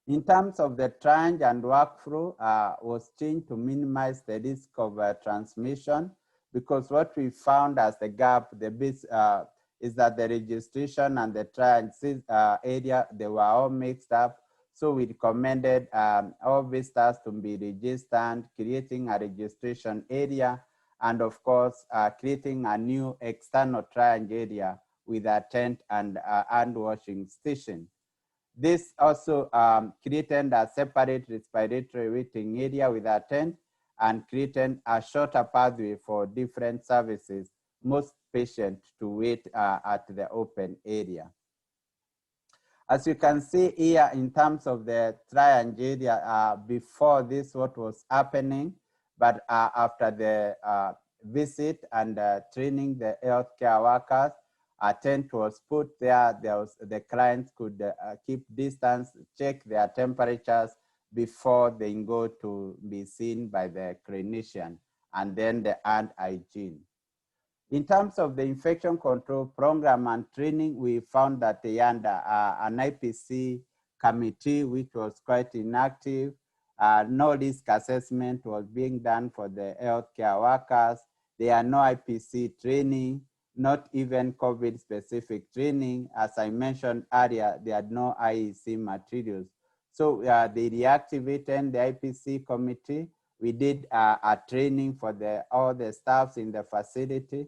In terms of the triage and workflow, was changed to minimize the risk of transmission, because what we found as the gap, is that the registration and the triage area, they were all mixed up. So we recommended all visitors to be registered, creating a registration area, and of course, creating a new external triage area with a tent and a hand washing station. This also created a separate respiratory waiting area with a tent and created a shorter pathway for different services, most patients to wait at the open area. As you can see here in terms of the triage area, before this, what was happening, but after the visit and training the healthcare workers, a tent was put there. The clients could keep distance, check their temperatures before they go to be seen by the clinician, and then the hand hygiene. In terms of the infection control program and training, we found that they had an IPC committee which was quite inactive. No risk assessment was being done for the healthcare workers. There are no IPC training, not even COVID-specific training. As I mentioned earlier, there are no IEC materials. So they reactivated the IPC committee. We did a training for all the staffs in the facility,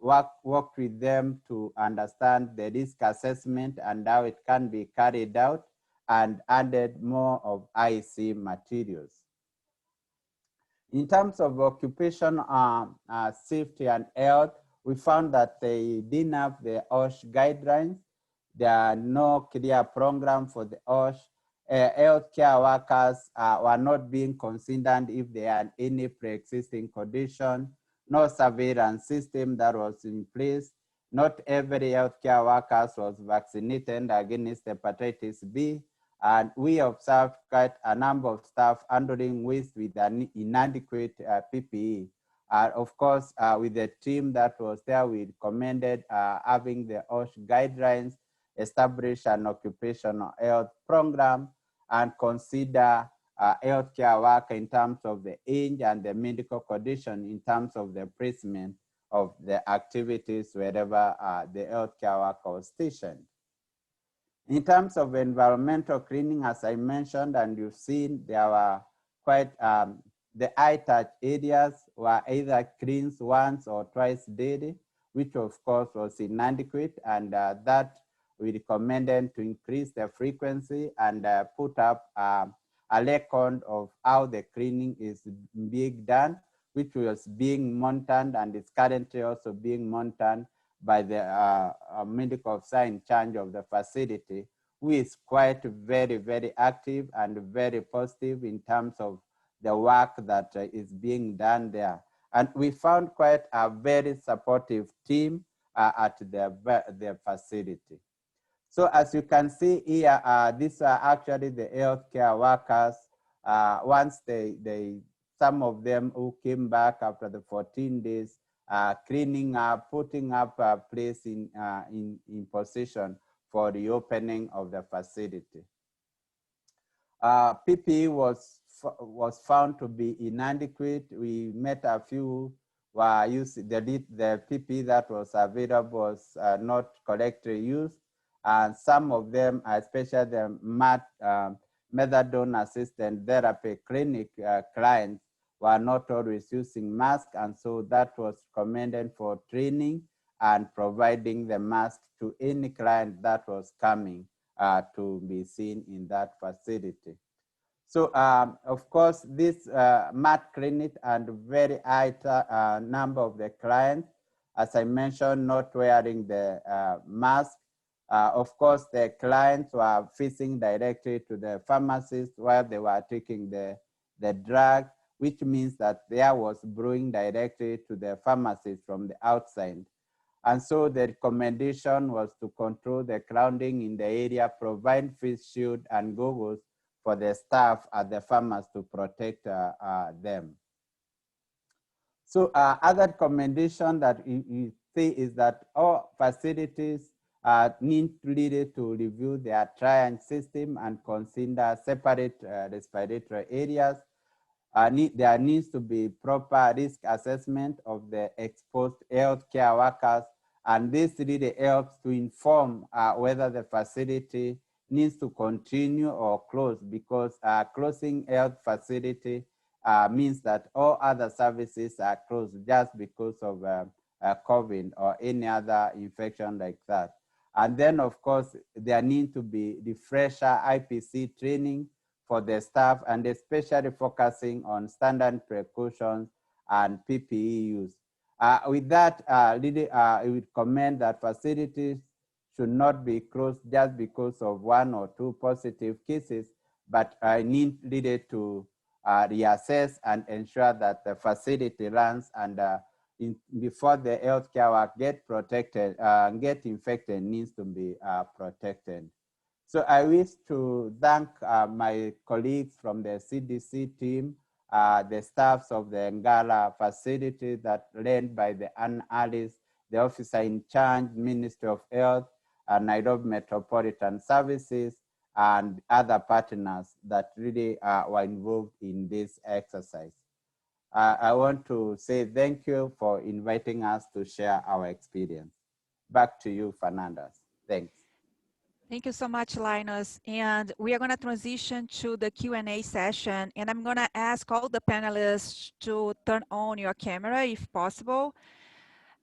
worked with them to understand the risk assessment and how it can be carried out, and added more of IEC materials. In terms of occupation safety and health, we found that they didn't have the OSH guidelines. There are no clear program for the OSH. Healthcare workers were not being considered if they had any pre-existing condition. No surveillance system that was in place. Not every healthcare worker was vaccinated against hepatitis B. And we observed quite a number of staff handling waste with an inadequate PPE. Of course, with the team that was there, we recommended having the OSH guidelines, establish an occupational health program, and consider healthcare worker in terms of the age and the medical condition in terms of the placement of the activities wherever the healthcare worker was stationed. In terms of environmental cleaning, as I mentioned, and you've seen, there were quite, the high touch areas were either cleaned once or twice daily, which of course was inadequate, and that we recommended to increase the frequency and put up a record of how the cleaning is being done, which was being monitored and is currently also being monitored by the medical officer in charge of the facility, who is quite very, very active and very positive in terms of the work that is being done there. And we found quite a very supportive team at the facility. So as you can see here, these are actually the healthcare workers. Once some of them who came back after the 14 days, cleaning up, putting up a place in position for the opening of the facility. PPE was found to be inadequate. We met a few were used, the PPE that was available was not correctly used. And some of them, especially the methadone assisted therapy clinic clients, were not always using masks, and so that was recommended for training and providing the mask to any client that was coming to be seen in that facility. So of course, this mat clinic and very high number of the clients, as I mentioned, not wearing the mask. Of course, the clients were facing directly to the pharmacist while they were taking the drug, which means that there was brewing directly to the pharmacist from the outside. And so the recommendation was to control the crowding in the area, provide face shield and goggles for the staff at the pharmacy to protect them. So other recommendation that you see is that all facilities needed to review their triage system and consider separate respiratory areas. There needs to be proper risk assessment of the exposed healthcare workers, and this really helps to inform whether the facility needs to continue or close, because closing health facility means that all other services are closed just because of COVID or any other infection like that. And then, of course, there needs to be refresher IPC training for the staff, and especially focusing on standard precautions and PPE use. With that, really, I would recommend that facilities should not be closed just because of 1 or 2 positive cases, but needed to reassess and ensure that the facility runs, and before the healthcare work get protected, get infected, needs to be protected. So I wish to thank my colleagues from the CDC team, the staffs of the Ngala facility that led by the Ann Alice, the officer in charge, Ministry of Health, Nairobi Metropolitan Services, and other partners that really were involved in this exercise. I want to say thank you for inviting us to share our experience. Back to you, Fernandez. Thanks. Thank you so much, Linus. And we are going to transition to the Q&A session. And I'm going to ask all the panelists to turn on your camera if possible.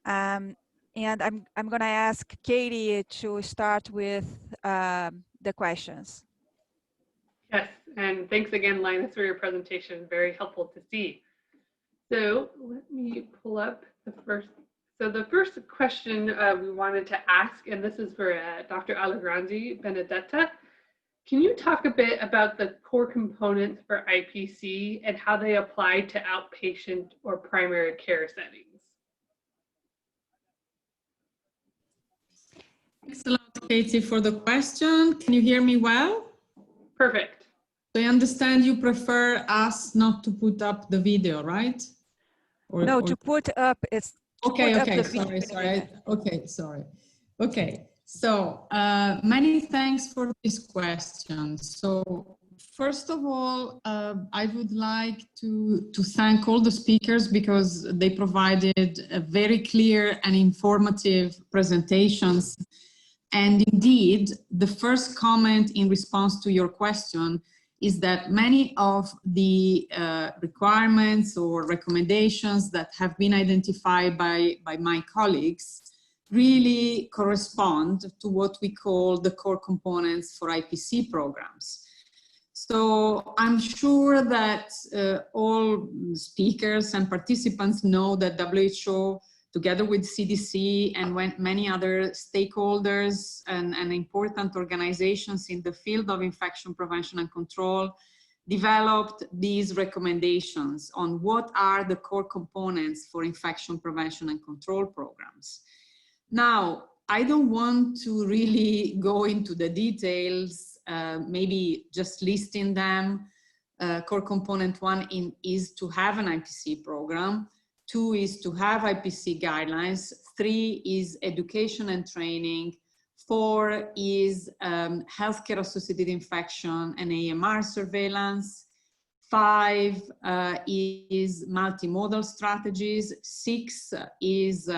And I'm going to ask Katie to start with the questions. Yes, and thanks again, Linus, for your presentation. Very helpful to see. So let me pull up the first. So the first question we wanted to ask, and this is for Dr. Allegranzi Benedetta. Can you talk a bit about the core components for IPC and how they apply to outpatient or primary care settings? Thanks a lot, Katie, for the question. Can you hear me well? Perfect. So I understand you prefer us not to put up the video, right? No, to put up, it's okay, sorry. Okay, so many thanks for this question. So first of all, I would like to thank all the speakers because they provided a very clear and informative presentations. And indeed, the first comment in response to your question is that many of the requirements or recommendations that have been identified by my colleagues really correspond to what we call the core components for IPC programs. So I'm sure that all speakers and participants know that WHO, together with CDC and many other stakeholders and important organizations in the field of infection prevention and control, developed these recommendations on what are the core components for infection prevention and control programs. Now, I don't want to really go into the details, maybe just listing them. Core component 1 is to have an IPC program. 2 is to have IPC guidelines. 3 is education and training. 4 is healthcare associated infection and AMR surveillance. 5 is multimodal strategies. 6 is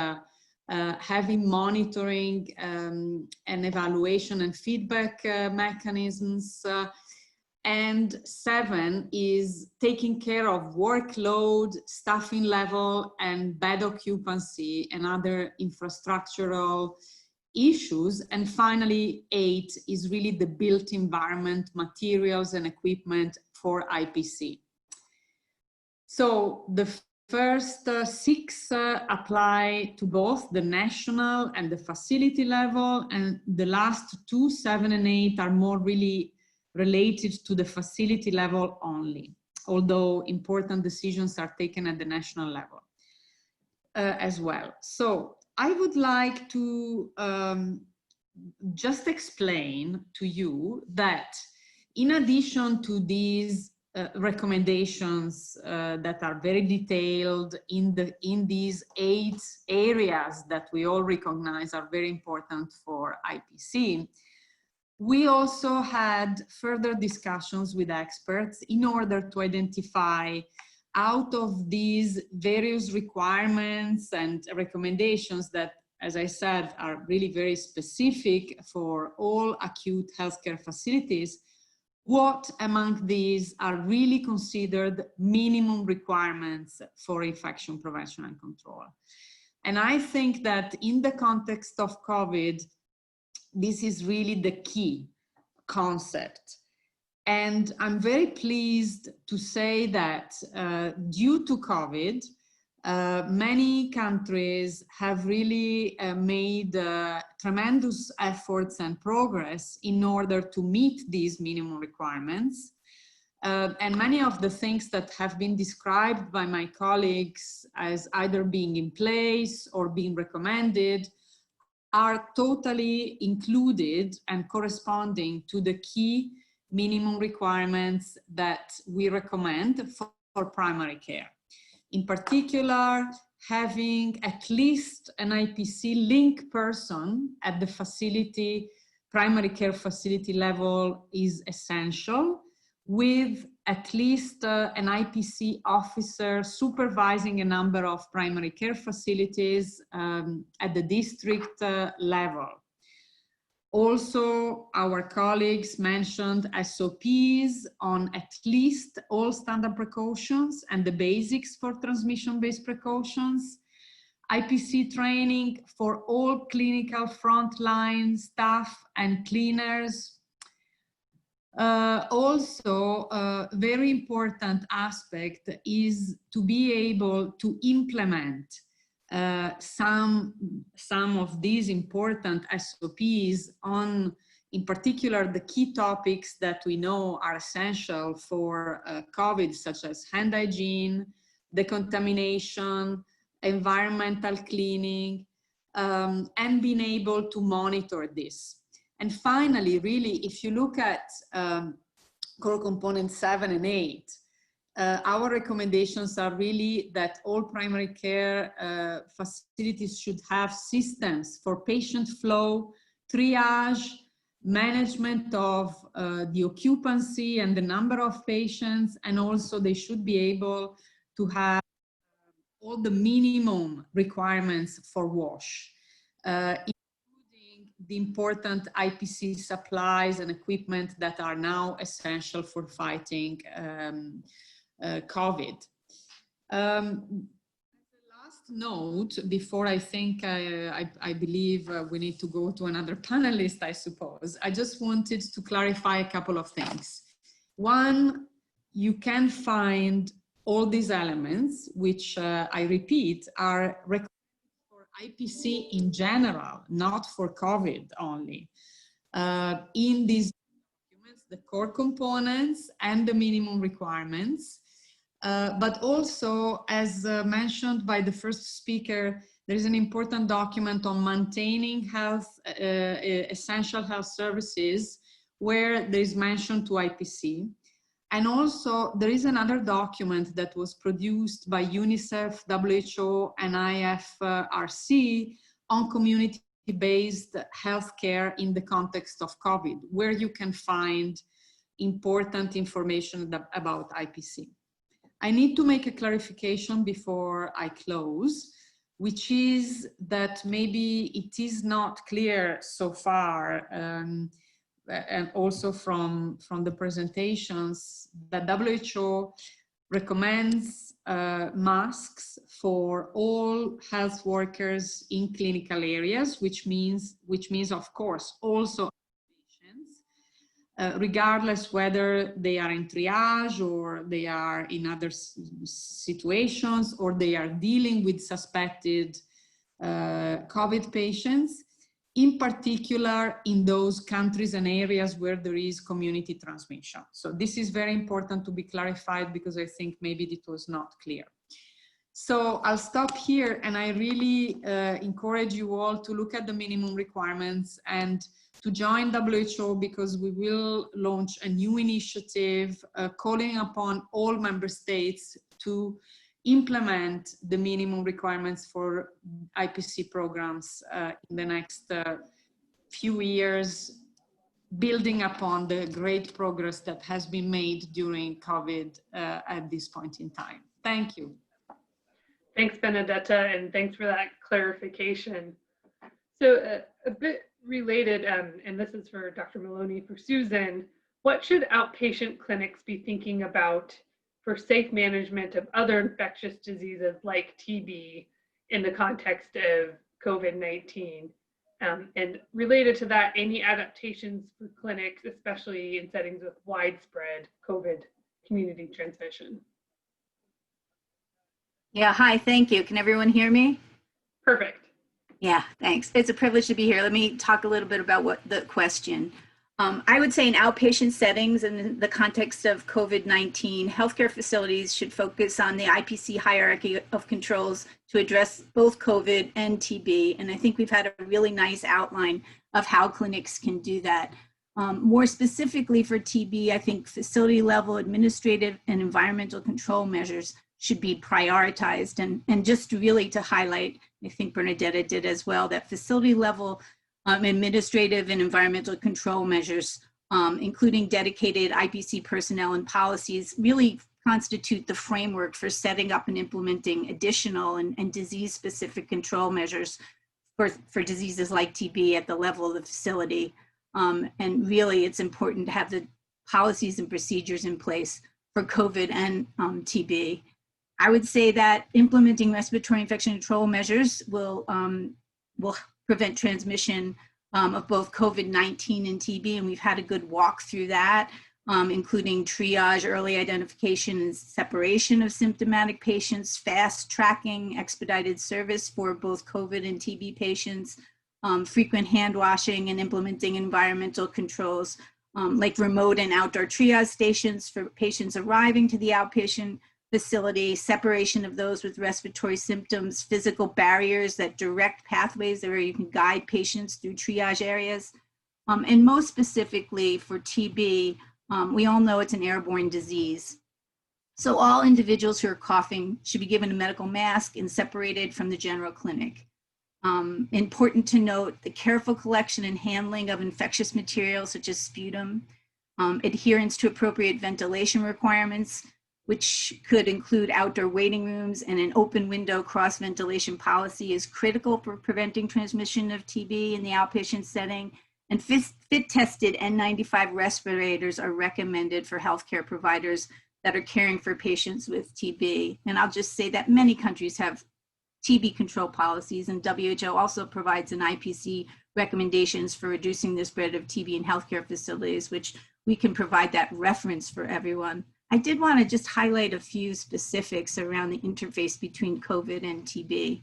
having monitoring and evaluation and feedback mechanisms. And 7 is taking care of workload, staffing level, and bed occupancy and other infrastructural issues. And finally, 8 is really the built environment, materials and equipment for IPC. So the first 6 apply to both the national and the facility level, and the last 2, 7 and 8, are more really related to the facility level only, although important decisions are taken at the national level as well. So I would like to just explain to you that in addition to these recommendations that are very detailed in these 8 areas that we all recognize are very important for IPC. We also had further discussions with experts in order to identify, out of these various requirements and recommendations that, as I said, are really very specific for all acute healthcare facilities, what among these are really considered minimum requirements for infection prevention and control. And I think that in the context of COVID, this is really the key concept. And I'm very pleased to say that due to COVID, many countries have really made tremendous efforts and progress in order to meet these minimum requirements. And many of the things that have been described by my colleagues as either being in place or being recommended are totally included and corresponding to the key minimum requirements that we recommend for primary care. In particular, having at least an IPC link person at the facility, primary care facility level is essential, with at least an IPC officer supervising a number of primary care facilities at the district level. Also, our colleagues mentioned SOPs on at least all standard precautions and the basics for transmission-based precautions, IPC training for all clinical frontline staff and cleaners. Also, a very important aspect is to be able to implement some of these important SOPs on, in particular, the key topics that we know are essential for COVID, such as hand hygiene, decontamination, environmental cleaning, and being able to monitor this. And finally, really, if you look at core components 7 and 8, our recommendations are really that all primary care facilities should have systems for patient flow, triage, management of the occupancy and the number of patients, and also they should be able to have all the minimum requirements for WASH, including the important IPC supplies and equipment that are now essential for fighting COVID. As a last note, before I think I believe we need to go to another panelist, I suppose, I just wanted to clarify a couple of things. One, you can find all these elements, which I repeat, are recommended for IPC in general, not for COVID only. In these documents, the core components and the minimum requirements. But also, as mentioned by the first speaker, there is an important document on maintaining health, essential health services, where there is mention to IPC. And also, there is another document that was produced by UNICEF, WHO, and IFRC on community-based healthcare in the context of COVID, where you can find important information about IPC. I need to make a clarification before I close, which is that maybe it is not clear so far, and also from the presentations, that WHO recommends masks for all health workers in clinical areas, which means of course also patients, regardless whether they are in triage or they are in other situations or they are dealing with suspected COVID patients, in particular in those countries and areas where there is community transmission. So this is very important to be clarified because I think maybe it was not clear. So I'll stop here, and I really encourage you all to look at the minimum requirements and to join WHO, because we will launch a new initiative calling upon all member states to implement the minimum requirements for IPC programs in the next few years, building upon the great progress that has been made during COVID at this point in time. Thank you. Thanks, Benedetta, and thanks for that clarification. So a bit related, and this is for Dr. Maloney, for Susan, what should outpatient clinics be thinking about for safe management of other infectious diseases like TB in the context of COVID-19? And related to that, any adaptations for clinics, especially in settings with widespread COVID community transmission? Yeah, hi, thank you. Can everyone hear me? Perfect. Yeah, thanks. It's a privilege to be here. Let me talk a little bit about what the question. I would say in outpatient settings in the context of COVID-19, healthcare facilities should focus on the IPC hierarchy of controls to address both COVID and TB. And I think we've had a really nice outline of how clinics can do that. More specifically for TB, I think facility level administrative and environmental control measures should be prioritized. And just really to highlight, I think Bernadetta did as well, that facility level administrative and environmental control measures, including dedicated IPC personnel and policies, really constitute the framework for setting up and implementing additional and disease-specific control measures for diseases like TB at the level of the facility. And really, it's important to have the policies and procedures in place for COVID and TB. I would say that implementing respiratory infection control measures will prevent transmission of both COVID-19 and TB, and we've had a good walk through that, including triage, early identification and separation of symptomatic patients, fast tracking, expedited service for both COVID and TB patients, frequent hand washing, and implementing environmental controls like remote and outdoor triage stations for patients arriving to the outpatient facility, separation of those with respiratory symptoms, physical barriers that direct pathways where you can guide patients through triage areas. And most specifically for TB, we all know it's an airborne disease. So all individuals who are coughing should be given a medical mask and separated from the general clinic. Important to note the careful collection and handling of infectious materials such as sputum, adherence to appropriate ventilation requirements, which could include outdoor waiting rooms, and an open window cross ventilation policy is critical for preventing transmission of TB in the outpatient setting. And fit tested N95 respirators are recommended for healthcare providers that are caring for patients with TB. And I'll just say that many countries have TB control policies, and WHO also provides an IPC recommendations for reducing the spread of TB in healthcare facilities, which we can provide that reference for everyone. I did want to just highlight a few specifics around the interface between COVID and TB.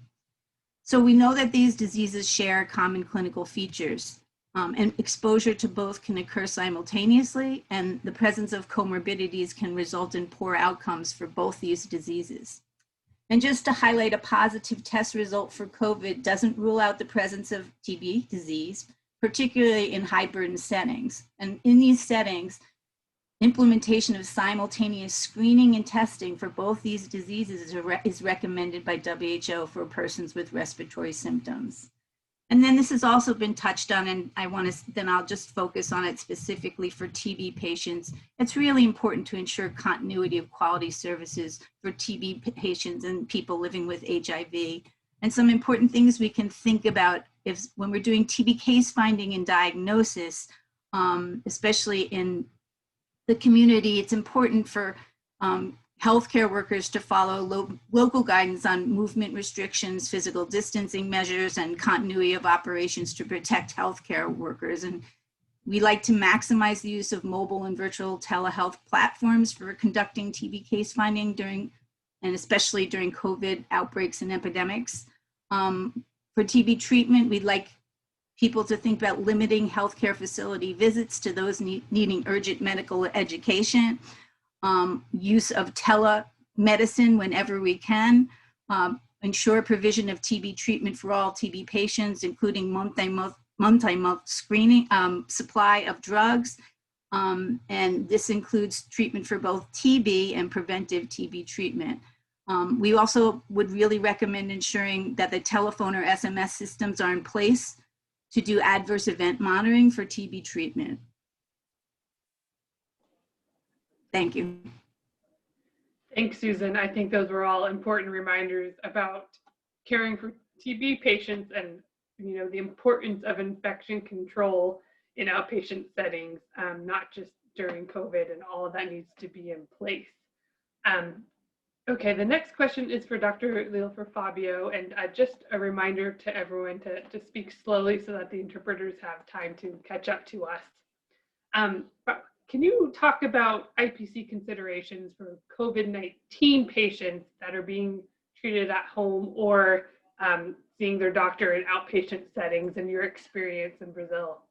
So we know that these diseases share common clinical features, and exposure to both can occur simultaneously, and the presence of comorbidities can result in poor outcomes for both these diseases. And just to highlight, a positive test result for COVID doesn't rule out the presence of TB disease, particularly in high burden settings. And in these settings, implementation of simultaneous screening and testing for both these diseases is recommended by WHO for persons with respiratory symptoms. And then this has also been touched on, and I'll just focus on it specifically for TB patients. It's really important to ensure continuity of quality services for TB patients and people living with HIV. And some important things we can think about when we're doing TB case finding and diagnosis, especially in the community, it's important for healthcare workers to follow local guidance on movement restrictions, physical distancing measures, and continuity of operations to protect healthcare workers. And we like to maximize the use of mobile and virtual telehealth platforms for conducting TB case finding and especially during COVID outbreaks and epidemics. For TB treatment, we'd like people to think about limiting healthcare facility visits to those needing urgent medical education, use of telemedicine whenever we can, ensure provision of TB treatment for all TB patients, including multi-month screening, supply of drugs. And this includes treatment for both TB and preventive TB treatment. We also would really recommend ensuring that the telephone or SMS systems are in place to do adverse event monitoring for TB treatment. Thank you. Thanks, Susan. I think those were all important reminders about caring for TB patients and, you know, the importance of infection control in outpatient settings, not just during COVID, and all of that needs to be in place. Okay, the next question is for Dr. Leal for Fabio, and just a reminder to everyone to speak slowly so that the interpreters have time to catch up to us. Can you talk about IPC considerations for COVID-19 patients that are being treated at home or seeing their doctor in outpatient settings and your experience in Brazil?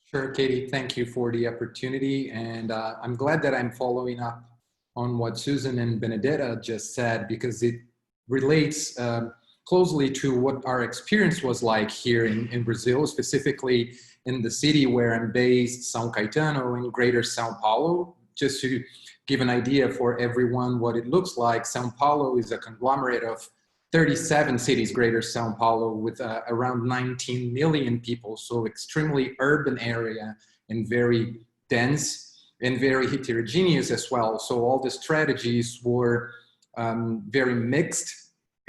Sure, Katie, thank you for the opportunity. And I'm glad that I'm following up on what Susan and Benedetta just said, because it relates closely to what our experience was like here in Brazil, specifically in the city where I'm based, São Caetano, in greater São Paulo. Just to give an idea for everyone what it looks like, São Paulo is a conglomerate of 37 cities, greater São Paulo, with around 19 million people, so extremely urban area and very dense and very heterogeneous as well. So all the strategies were very mixed,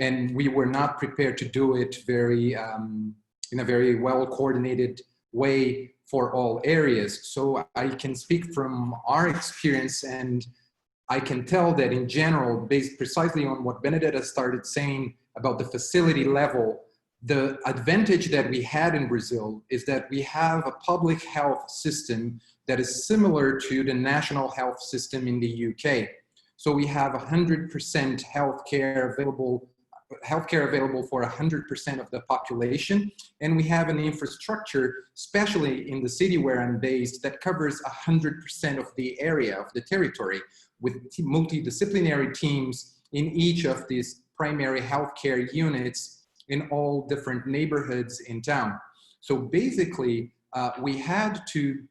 and we were not prepared to do it in a very well coordinated way for all areas. So I can speak from our experience, and I can tell that in general, based precisely on what Benedetta started saying about the facility level, the advantage that we had in Brazil is that we have a public health system that is similar to the national health system in the UK. So we have 100% healthcare available for 100% of the population. And we have an infrastructure, especially in the city where I'm based, that covers 100% of the area of the territory, with multidisciplinary teams in each of these primary healthcare units in all different neighborhoods in town. So basically, we had to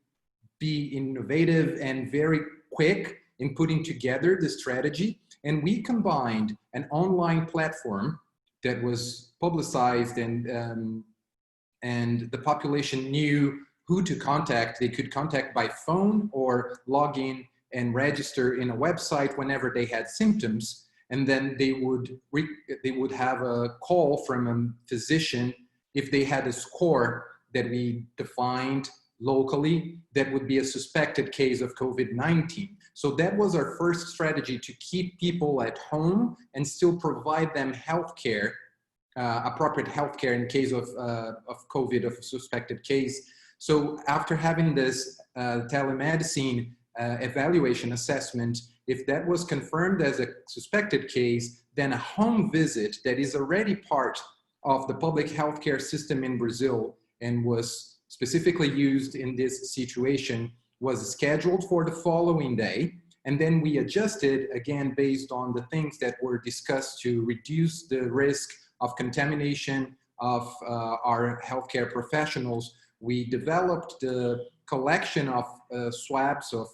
be innovative and very quick in putting together the strategy. And we combined an online platform that was publicized, and the population knew who to contact. They could contact by phone or log in and register in a website whenever they had symptoms. And then they would have a call from a physician if they had a score that we defined locally that would be a suspected case of COVID-19. So that was our first strategy, to keep people at home and still provide them healthcare, appropriate healthcare in case of COVID, of a suspected case. So after having this telemedicine evaluation assessment, if that was confirmed as a suspected case, then a home visit that is already part of the public healthcare system in Brazil and was specifically used in this situation was scheduled for the following day. And then we adjusted, again, based on the things that were discussed to reduce the risk of contamination of our healthcare professionals. We developed the collection of swabs of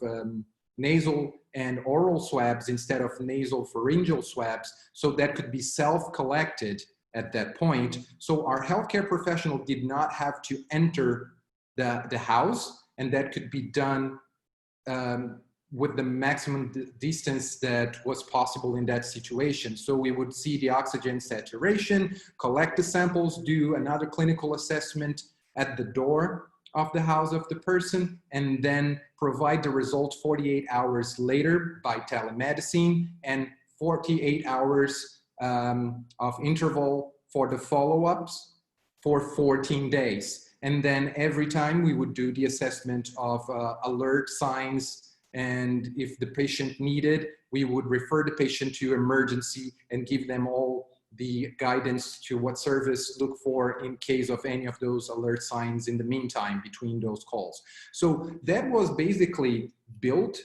nasal and oral swabs instead of nasal pharyngeal swabs, so that could be self-collected at that point. So our healthcare professional did not have to enter the house, and that could be done with the maximum distance that was possible in that situation. So we would see the oxygen saturation, collect the samples, do another clinical assessment at the door of the house of the person, and then provide the results 48 hours later by telemedicine, and 48 hours of interval for the follow-ups for 14 days. And then every time we would do the assessment of alert signs, and if the patient needed, we would refer the patient to emergency and give them all the guidance to what service look for in case of any of those alert signs in the meantime between those calls. So that was basically built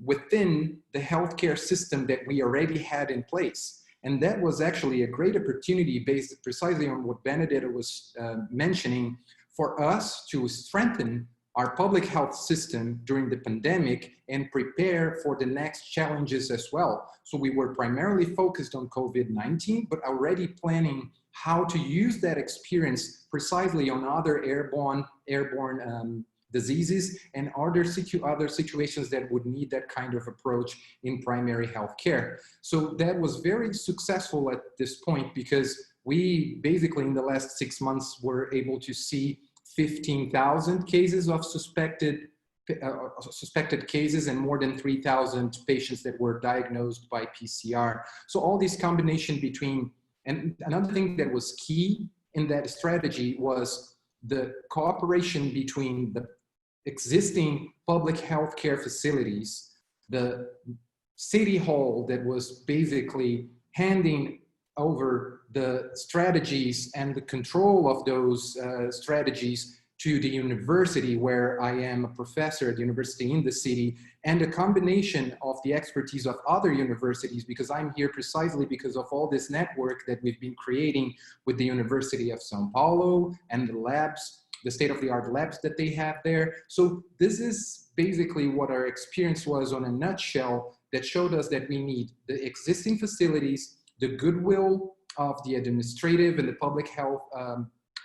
within the healthcare system that we already had in place. And that was actually a great opportunity based precisely on what Benedetta was mentioning, for us to strengthen our public health system during the pandemic and prepare for the next challenges as well. So we were primarily focused on COVID-19, but already planning how to use that experience precisely on other airborne diseases and other situations that would need that kind of approach in primary health care. So that was very successful at this point, because we basically in the last 6 months were able to see 15,000 cases of suspected cases and more than 3,000 patients that were diagnosed by PCR. So all this combination between, and another thing that was key in that strategy was the cooperation between the existing public healthcare facilities, the city hall that was basically handing over the strategies and the control of those strategies to the university, where I am a professor at the university in the city, and a combination of the expertise of other universities, because I'm here precisely because of all this network that we've been creating with the University of Sao Paulo and the labs, the state-of-the-art labs that they have there. So this is basically what our experience was on a nutshell, that showed us that we need the existing facilities, the goodwill of the administrative and the public health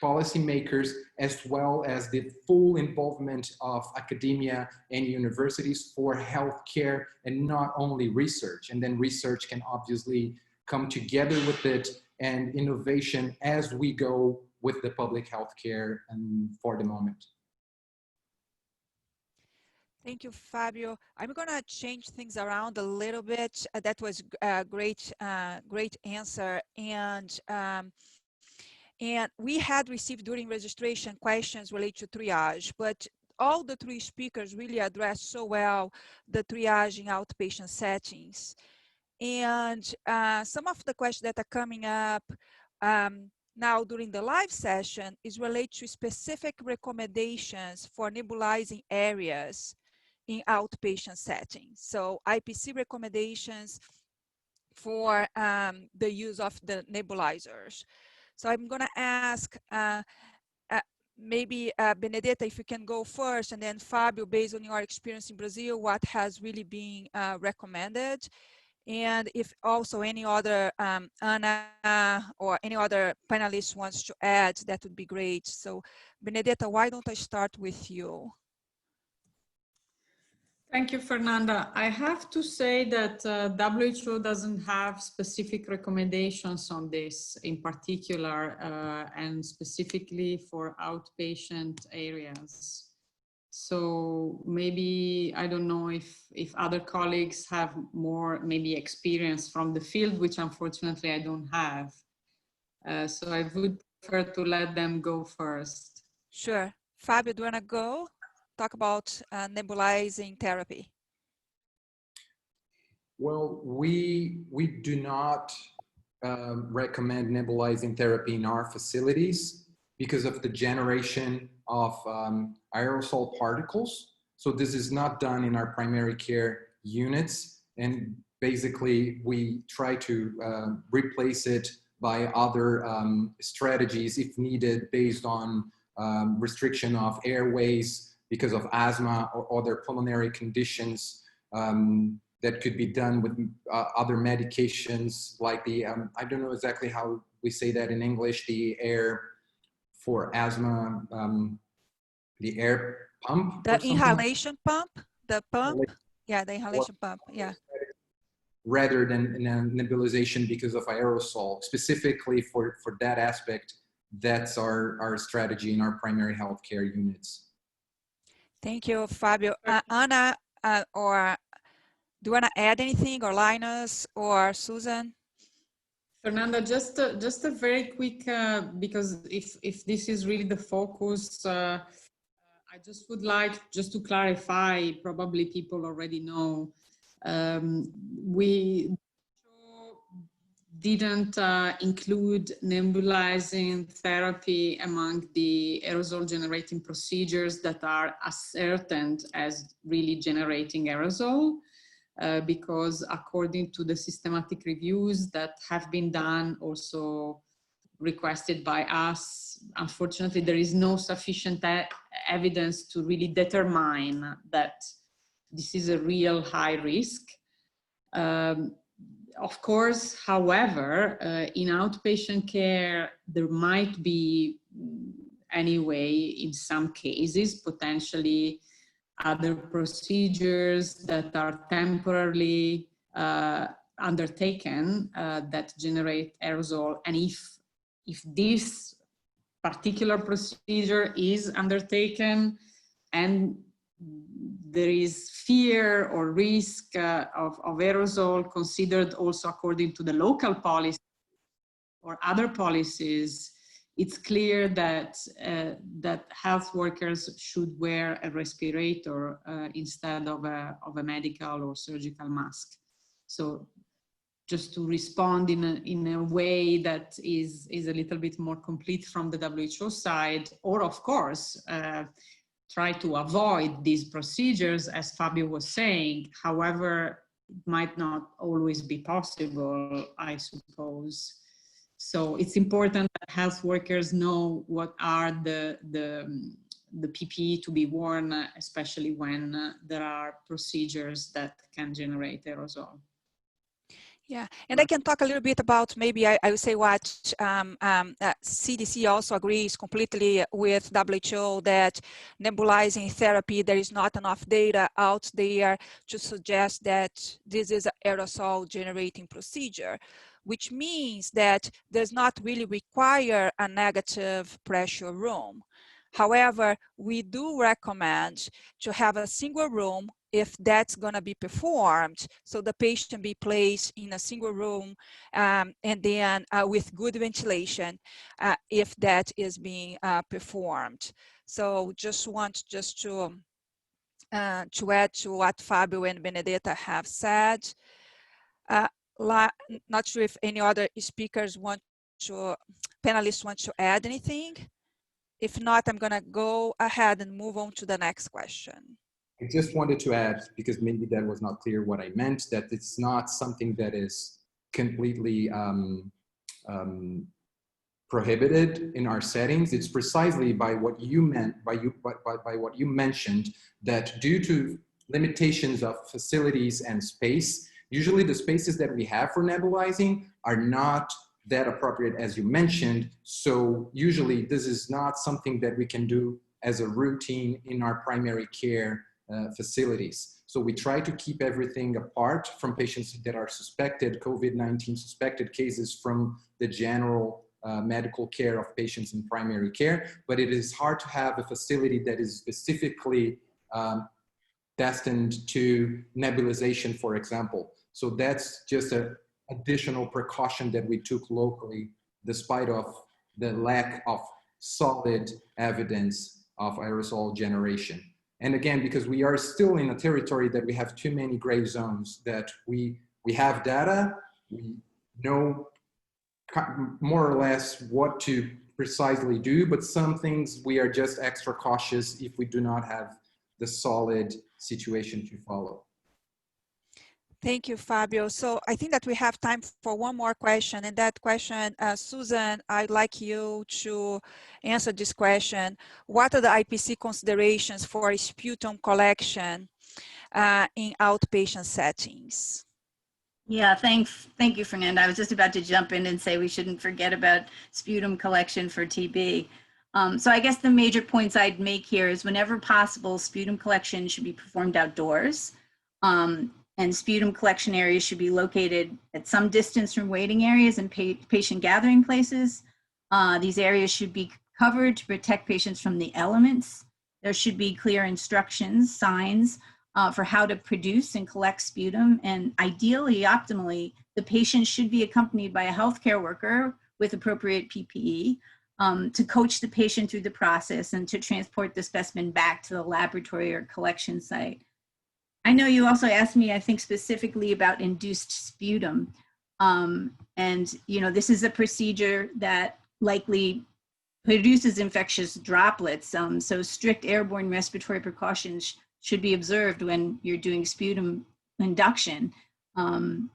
policymakers, as well as the full involvement of academia and universities for healthcare, and not only research. And then research can obviously come together with it, and innovation as we go with the public healthcare for the moment. Thank you, Fabio. I'm going to change things around a little bit. That was a great answer. And we had received during registration questions related to triage, but all the three speakers really addressed so well the triage in outpatient settings. And some of the questions that are coming up now during the live session is related to specific recommendations for nebulizing areas in outpatient settings. So IPC recommendations for the use of the nebulizers. So I'm going to ask maybe Benedetta, if you can go first, and then Fabio, based on your experience in Brazil, what has really been recommended? And if also any other, Ana or any other panelist wants to add, that would be great. So Benedetta, why don't I start with you? Thank you, Fernanda. I have to say that WHO doesn't have specific recommendations on this in particular, and specifically for outpatient areas. So maybe, I don't know if other colleagues have more maybe experience from the field, which unfortunately I don't have. So I would prefer to let them go first. Sure. Fabio, do you want to go? Talk about nebulizing therapy. Well, we do not recommend nebulizing therapy in our facilities because of the generation of aerosol particles. So this is not done in our primary care units. And basically we try to replace it by other strategies if needed, based on restriction of airways because of asthma or other pulmonary conditions, that could be done with other medications like the, I don't know exactly how we say that in English, the air for asthma, the air pump. The inhalation pump, the pump. Yeah, the inhalation pump, yeah. Rather than nebulization because of aerosol, specifically for that aspect, that's our strategy in our primary healthcare units. Thank you, Fabio. Ana, or do you want to add anything, or Linus or Susan? Fernanda, just a very quick, because if this is really the focus, I just would like just to clarify, probably people already know, we didn't include nebulizing therapy among the aerosol generating procedures that are ascertained as really generating aerosol. because according to the systematic reviews that have been done, also requested by us, unfortunately, there is no sufficient evidence to really determine that this is a real high risk. Of course, however, in outpatient care, there might be, anyway, in some cases, potentially other procedures that are temporarily undertaken that generate aerosol. And if this particular procedure is undertaken and there is fear or risk of aerosol considered also according to the local policy or other policies, it's clear that that health workers should wear a respirator instead of a medical or surgical mask. So just to respond in a way that is a little bit more complete from the WHO side, or of course, try to avoid these procedures, as Fabio was saying. However, it might not always be possible, I suppose. So it's important that health workers know what are the PPE to be worn, especially when there are procedures that can generate aerosol. Yeah, and I can talk a little bit about, maybe I would say what CDC also agrees completely with WHO, that nebulizing therapy, there is not enough data out there to suggest that this is an aerosol generating procedure, which means that does not really require a negative pressure room. However, we do recommend to have a single room if that's going to be performed, so the patient be placed in a single room and then with good ventilation if that is being performed. So just want to add to what Fabio and Benedetta have said. Not sure if any other speakers panelists want to add anything. If not, I'm going to go ahead and move on to the next question. I just wanted to add, because maybe that was not clear what I meant, that it's not something that is completely prohibited in our settings. It's precisely by what you meant, by what you mentioned, that due to limitations of facilities and space, usually the spaces that we have for nebulizing are not that appropriate as you mentioned. So usually this is not something that we can do as a routine in our primary care facilities. So we try to keep everything apart from patients that are suspected, COVID-19 suspected cases from the general medical care of patients in primary care, but it is hard to have a facility that is specifically destined to nebulization, for example. So that's just an additional precaution that we took locally, despite of the lack of solid evidence of aerosol generation. And again, because we are still in a territory that we have too many gray zones, that we have data, we know more or less what to precisely do, but some things we are just extra cautious if we do not have the solid situation to follow. Thank you, Fabio. So I think that we have time for one more question, and that question, Susan, I'd like you to answer this question. What are the IPC considerations for sputum collection in outpatient settings? Yeah, thank you, Fernanda. I was just about to jump in and say we shouldn't forget about sputum collection for TB. So I guess the major points I'd make here is whenever possible, sputum collection should be performed outdoors. And sputum collection areas should be located at some distance from waiting areas and patient gathering places. These areas should be covered to protect patients from the elements. There should be clear instructions, signs for how to produce and collect sputum. And ideally, optimally, the patient should be accompanied by a healthcare worker with appropriate PPE to coach the patient through the process and to transport the specimen back to the laboratory or collection site. I know you also asked me, I think, specifically about induced sputum. And, you know, this is a procedure that likely produces infectious droplets. So strict airborne respiratory precautions should be observed when you're doing sputum induction. And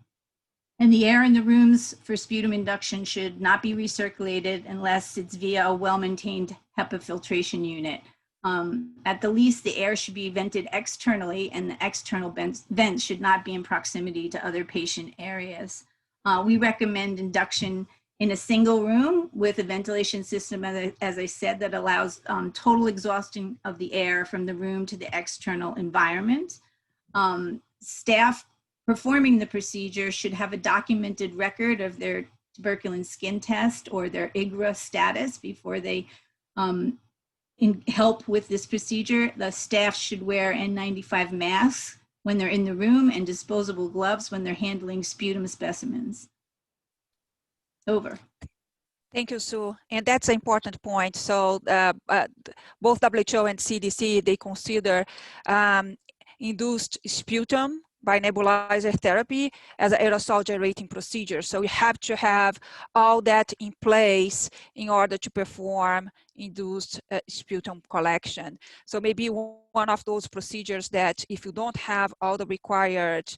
the air in the rooms for sputum induction should not be recirculated unless it's via a well-maintained HEPA filtration unit. At the least, the air should be vented externally, and the external vents should not be in proximity to other patient areas. We recommend induction in a single room with a ventilation system, as I said, that allows total exhaustion of the air from the room to the external environment. Staff performing the procedure should have a documented record of their tuberculin skin test or their IGRA status before they help with this procedure. The staff should wear N95 masks when they're in the room and disposable gloves when they're handling sputum specimens. Over. Thank you, Sue. And that's an important point. So both WHO and CDC, they consider induced sputum by nebulizer therapy as an aerosol generating procedure. So you have to have all that in place in order to perform induced sputum collection. So maybe one of those procedures that if you don't have all the required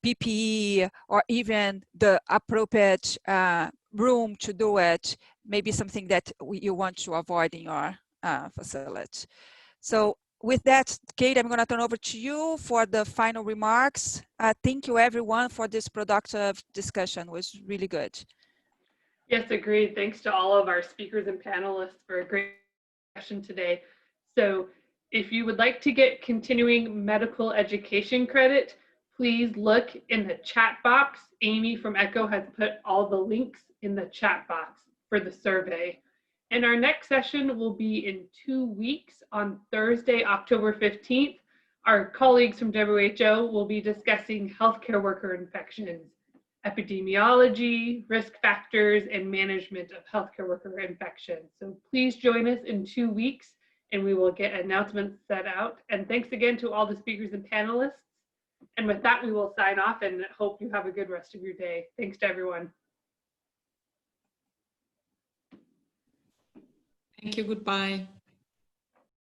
PPE or even the appropriate room to do it, maybe something that you want to avoid in your facility. So with that, Kate, I'm going to turn over to you for the final remarks. Thank you, everyone, for this productive discussion. It was really good. Yes, agreed. Thanks to all of our speakers and panelists for a great session today. So if you would like to get continuing medical education credit, please look in the chat box. Amy from ECHO has put all the links in the chat box for the survey. And our next session will be in 2 weeks on Thursday, October 15th. Our colleagues from WHO will be discussing healthcare worker infections, epidemiology, risk factors, and management of healthcare worker infections. So please join us in 2 weeks and we will get announcements set out. And thanks again to all the speakers and panelists. And with that, we will sign off and hope you have a good rest of your day. Thanks to everyone. Thank you. Goodbye.